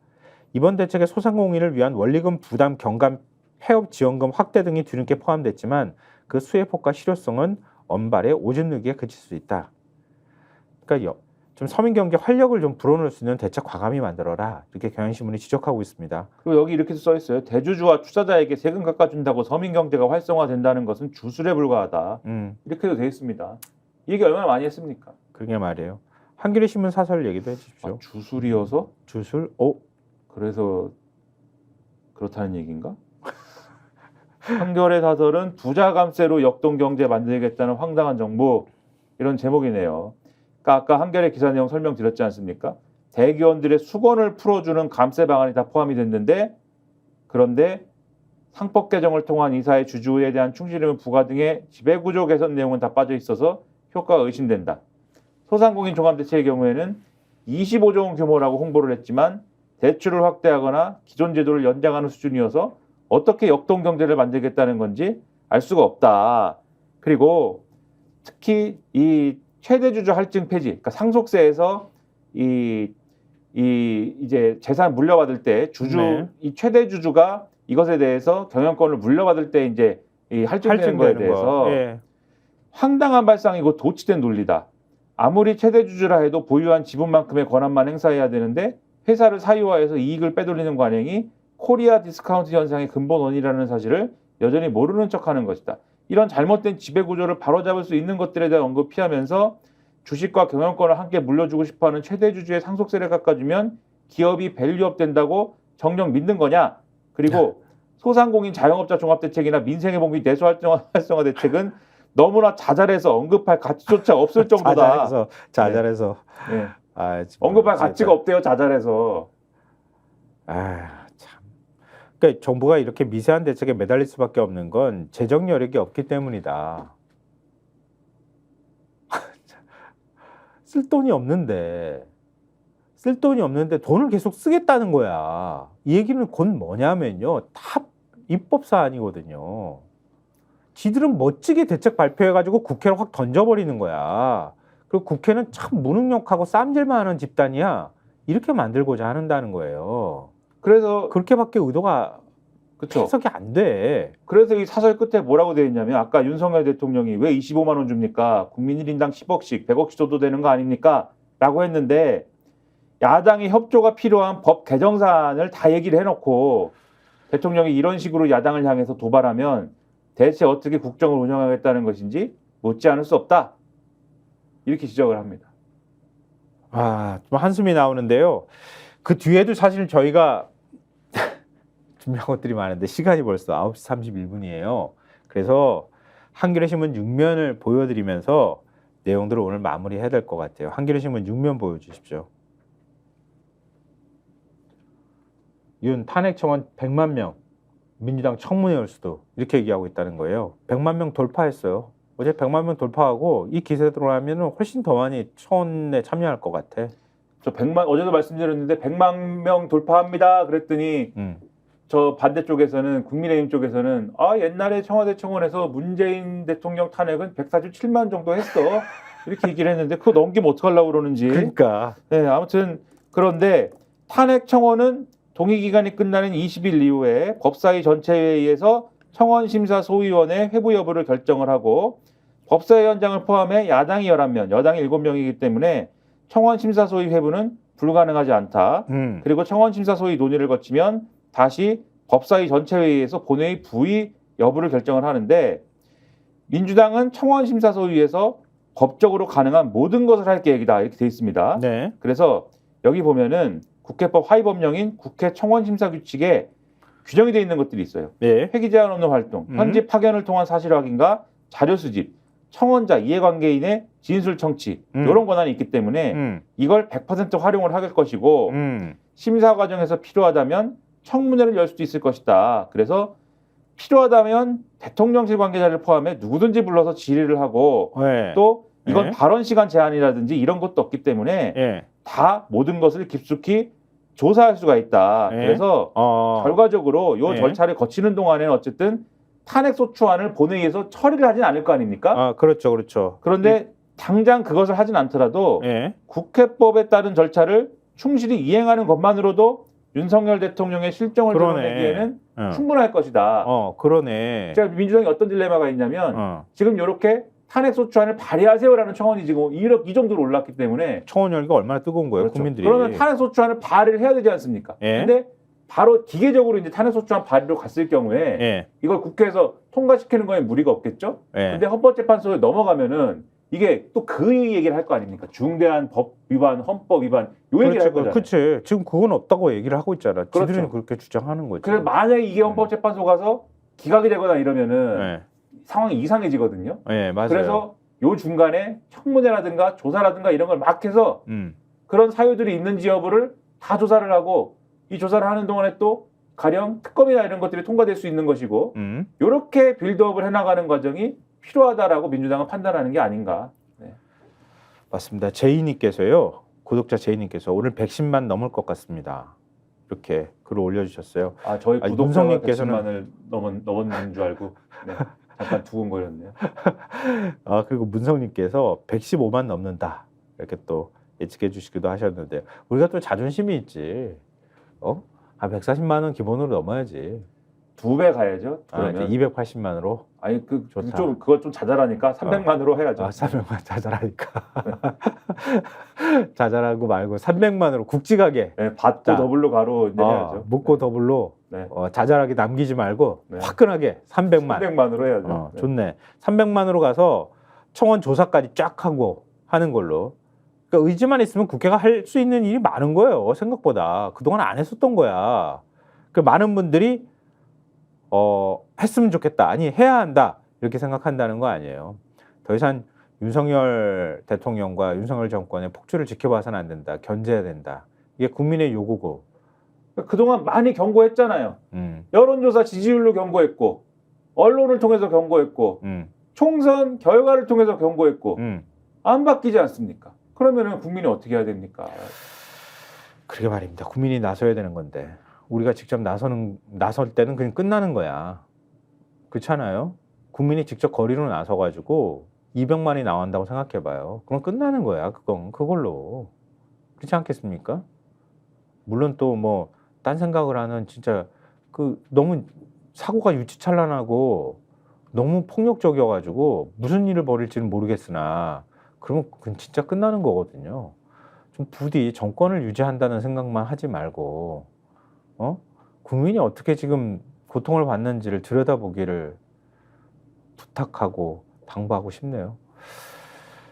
이번 대책에 소상공인을 위한 원리금 부담 경감 폐업 지원금 확대 등이 뒤늦게 포함됐지만 그 수혜폭과 실효성은 언발의 오줌 누기에 그칠 수 있다. 그러니까 좀 서민 경제 활력을 좀 불어넣을 수 있는 대책 과감히 만들어라. 이렇게 경향신문이 지적하고 있습니다. 그리고 여기 이렇게 써 있어요. 대주주와 투자자에게 세금 깎아준다고 서민 경제가 활성화된다는 것은 주술에 불과하다. 이렇게도 돼 있습니다. 이 얘기 얼마나 많이 했습니까? 그게 말이에요. 한겨레 신문 사설 얘기도 해주십시오. 주술이어서? 주술? 그래서 그렇다는 얘기인가? 한겨레 사설은 부자 감세로 역동 경제 만들겠다는 황당한 정부, 이런 제목이네요. 그러니까 아까 한겨레 기사 내용 설명드렸지 않습니까? 대기업들의 수건을 풀어주는 감세 방안이 다 포함이 됐는데, 그런데 상법 개정을 통한 이사의 주주에 대한 충실임을 부과 등의 지배구조 개선 내용은 다 빠져 있어서 효과가 의심된다. 소상공인 종합대책의 경우에는 25조 원 규모라고 홍보를 했지만 대출을 확대하거나 기존 제도를 연장하는 수준이어서 어떻게 역동 경제를 만들겠다는 건지 알 수가 없다. 그리고 특히 이 최대주주 할증 폐지, 그러니까 상속세에서 이제 재산 물려받을 때 이 최대주주가 이것에 대해서 경영권을 물려받을 때 이제 이 할증되는 거에 대해서 황당한 발상이고 도치된 논리다. 아무리 최대주주라 해도 보유한 지분만큼의 권한만 행사해야 되는데 회사를 사유화해서 이익을 빼돌리는 관행이 코리아 디스카운트 현상의 근본 원인이라는 사실을 여전히 모르는 척하는 것이다. 이런 잘못된 지배구조를 바로잡을 수 있는 것들에 대한 언급 피하면서 주식과 경영권을 함께 물려주고 싶어하는 최대주주의 상속세를 깎아주면 기업이 밸류업 된다고 정녕 믿는 거냐? 그리고 소상공인 자영업자 종합대책이나 민생의 봉기 내수 활성화 대책은 너무나 자잘해서 언급할 가치조차 없을 정도다. 자잘해서. 네. 정말 언급할 가치가 없대요. 자잘해서. 참. 그러니까 정부가 이렇게 미세한 대책에 매달릴 수밖에 없는 건 재정 여력이 없기 때문이다. 쓸 돈이 없는데 돈을 계속 쓰겠다는 거야. 이 얘기는 곧 뭐냐면요. 다 입법 사안이거든요. 지들은 멋지게 대책 발표해가지고 국회를 확 던져버리는 거야. 그리고 국회는 참 무능력하고 쌈질만 하는 집단이야. 이렇게 만들고자 한다는 거예요. 그래서 그렇게밖에 의도가 그렇죠. 해석이 안 돼. 그래서 이 사설 끝에 뭐라고 되어 있냐면 아까 윤석열 대통령이 왜 25만 원 줍니까? 국민 1인당 10억씩, 100억씩 줘도 되는 거 아닙니까? 라고 했는데 야당의 협조가 필요한 법 개정 사안을 다 얘기를 해놓고 대통령이 이런 식으로 야당을 향해서 도발하면 대체 어떻게 국정을 운영하겠다는 것인지 묻지 않을 수 없다. 이렇게 지적을 합니다. 좀 한숨이 나오는데요. 그 뒤에도 사실 저희가 준비한 것들이 많은데 시간이 벌써 9시 31분이에요. 그래서 한겨레신문 6면을 보여드리면서 내용들을 오늘 마무리해야 될 것 같아요. 한겨레신문 6면 보여주십시오. 윤 탄핵 청원 100만 명, 민주당 청문회 올 수도 이렇게 얘기하고 있다는 거예요. 100만 명 돌파했어요. 어제 100만 명 돌파하고 이 기세대로 하면 훨씬 더 많이 청원에 참여할 것 같아. 저 100만 어제도 말씀드렸는데 100만 명 돌파합니다. 그랬더니 저 반대쪽에서는 국민의힘 쪽에서는 옛날에 청와대 청원에서 문재인 대통령 탄핵은 147만 정도 했어. 이렇게 얘기를 했는데 그거 넘기면 어떡하려고 그러는지. 그러니까. 네, 아무튼 그런데 탄핵 청원은 동의 기간이 끝나는 20일 이후에 법사위 전체회의에서 청원심사소위원회 회부 여부를 결정을 하고 법사위원장을 포함해 야당이 11명, 여당이 7명이기 때문에 청원심사소위 회부는 불가능하지 않다. 그리고 청원심사소위 논의를 거치면 다시 법사위 전체회의에서 본회의 부의 여부를 결정을 하는데 민주당은 청원심사소위에서 법적으로 가능한 모든 것을 할 계획이다. 이렇게 돼 있습니다. 네. 그래서 여기 보면은 국회법 하위 법령인 국회 청원심사규칙에 규정이 되어 있는 것들이 있어요. 네. 회기 제한 없는 활동, 현지 파견을 통한 사실 확인과 자료 수집, 청원자, 이해관계인의 진술 청취 이런 권한이 있기 때문에 이걸 100% 활용을 할 것이고 심사 과정에서 필요하다면 청문회를 열 수도 있을 것이다. 그래서 필요하다면 대통령실 관계자를 포함해 누구든지 불러서 질의를 하고 네. 또 이건 네. 발언 시간 제한이라든지 이런 것도 없기 때문에 네. 다 모든 것을 깊숙이 조사할 수가 있다. 네. 그래서 결과적으로 이 네. 절차를 거치는 동안에는 어쨌든 탄핵소추안을 본회의에서 처리를 하진 않을 거 아닙니까? 그렇죠, 그렇죠. 그런데 당장 그것을 하진 않더라도 네. 국회법에 따른 절차를 충실히 이행하는 것만으로도 윤석열 대통령의 실정을 그러네. 드러내기에는 충분할 것이다. 그러네. 제가 민주당이 어떤 딜레마가 있냐면 지금 이렇게 탄핵소추안을 발의하세요라는 청원이 지금 이 정도로 올랐기 때문에 청원 열기가 얼마나 뜨거운 거예요, 그렇죠. 국민들이. 그러면 탄핵소추안을 발의를 해야 되지 않습니까? 예. 근데 바로 기계적으로 이제 탄핵소추안 발의로 갔을 경우에 예. 이걸 국회에서 통과시키는 거에 무리가 없겠죠? 예. 근데 헌법재판소에 넘어가면은 이게 또 그 얘기를 할 거 아닙니까? 중대한 법 위반, 헌법 위반 요 얘기를 할 거잖아요. 그렇지. 지금 그건 없다고 얘기를 하고 있잖아. 그렇죠. 지들은 그렇게 주장하는 거지. 그래서 만약에 이게 헌법재판소 가서 기각이 되거나 이러면은 예. 상황이 이상해지거든요. 예, 맞아요. 그래서 요 중간에 청문회라든가 조사라든가 이런 걸 막 해서 그런 사유들이 있는지 여부를 다 조사를 하고 이 조사를 하는 동안에 또 가령 특검이나 이런 것들이 통과될 수 있는 것이고 이렇게 빌드업을 해나가는 과정이 필요하다라고 민주당은 판단하는 게 아닌가. 네. 맞습니다. 제이님께서요. 구독자 제이님께서 오늘 110만 넘을 것 같습니다. 이렇게 글을 올려주셨어요. 저희 아니, 구독자가 문성님께서는 110만을 넘었는 줄 알고 네. 잠깐 두근거렸네요. 그리고 문성님께서 115만 넘는다. 이렇게 또 예측해 주시기도 하셨는데 우리가 또 자존심이 있지. 140만 원 기본으로 넘어야지. 2배 가야죠. 그러면 280만으로. 아니 좋다. 그거 좀 자잘하니까 300만으로 해야죠. 300만 자잘하니까. 자잘하고 말고 300만으로 굵직하게. 네, 받고 자, 더블로 가로 이제 해야죠. 묻고 더블로 네. 자잘하게 남기지 말고 네. 화끈하게 300만. 300만으로 해야죠. 네. 좋네. 300만으로 가서 청원 조사까지 쫙 하고 하는 걸로. 그러니까 의지만 있으면 국회가 할 수 있는 일이 많은 거예요. 생각보다. 그동안 안 했었던 거야. 그 많은 분들이 했으면 좋겠다. 아니 해야 한다. 이렇게 생각한다는 거 아니에요. 더 이상 윤석열 대통령과 윤석열 정권의 폭주를 지켜봐서는 안 된다. 견제해야 된다. 이게 국민의 요구고. 그동안 많이 경고했잖아요. 여론조사 지지율로 경고했고 언론을 통해서 경고했고 총선 결과를 통해서 경고했고 안 바뀌지 않습니까? 그러면은 국민이 어떻게 해야 됩니까? 그러게 말입니다. 국민이 나서야 되는 건데 우리가 직접 나설 때는 그냥 끝나는 거야. 그렇잖아요. 국민이 직접 거리로 나서가지고 200만이 나온다고 생각해봐요. 그럼 끝나는 거야. 그걸로. 그렇지 않겠습니까? 물론 또 뭐 딴 생각을 하는 진짜 너무 사고가 유치찬란하고 너무 폭력적이어가지고 무슨 일을 벌일지는 모르겠으나 그러면 그건 진짜 끝나는 거거든요. 좀 부디 정권을 유지한다는 생각만 하지 말고 국민이 어떻게 지금 고통을 받는지를 들여다보기를 부탁하고 당부하고 싶네요.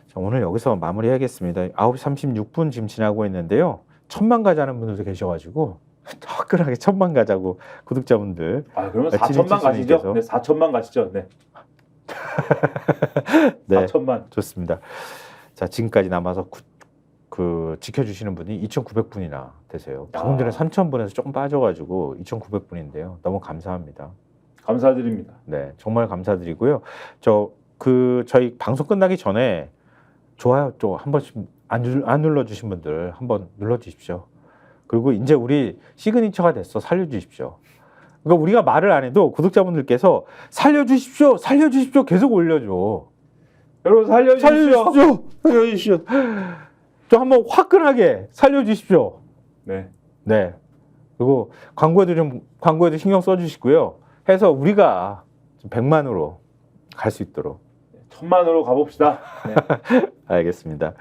자, 오늘 여기서 마무리하겠습니다. 9시 36분 지금 지나고 있는데요. 1000만 가자는 분들도 계셔가지고 화끈하게 1000만 가자고 구독자분들. 그러면 네, 4천만 가시죠? 진입 네, 4천만 가시죠. 네. 네, 4천만. 좋습니다. 자, 지금까지 남아서 지켜주시는 분이 2,900분이나 되세요. 방금 전에 3,000분에서 조금 빠져가지고 2,900분인데요. 너무 감사합니다. 감사드립니다. 네, 정말 감사드리고요. 저희 방송 끝나기 전에 좋아요 좀 한 번씩 안 눌러주신 분들 한번 눌러주십시오. 그리고 이제 우리 시그니처가 됐어. 살려주십시오. 그러니까 우리가 말을 안 해도 구독자분들께서 살려주십시오, 살려주십시오 계속 올려줘. 여러분 살려주십시오. 살려주십시오. 좀 한번 화끈하게 살려주십시오. 네. 네. 그리고 광고에도 신경 써주시고요. 해서 우리가 100만으로 갈 수 있도록. 1000만으로 가봅시다. 네. 알겠습니다.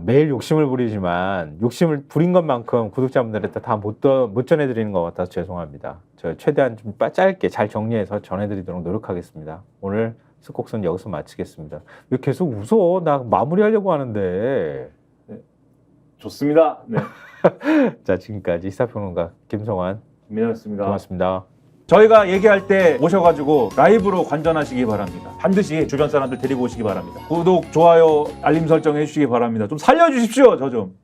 매일 욕심을 부리지만 욕심을 부린 것만큼 구독자분들한테 다 못 전해드리는 것 같아서 죄송합니다. 저 최대한 좀 짧게 잘 정리해서 전해드리도록 노력하겠습니다. 오늘 스콕선 여기서 마치겠습니다. 왜 계속 웃어? 나 마무리하려고 하는데. 좋습니다. 네. 자, 지금까지 시사평론가 김성환 민호였습니다. 고맙습니다. 저희가 얘기할 때 오셔가지고 라이브로 관전하시기 바랍니다. 반드시 주변 사람들 데리고 오시기 바랍니다. 구독, 좋아요, 알림 설정 해주시기 바랍니다. 좀 살려주십시오. 저 좀.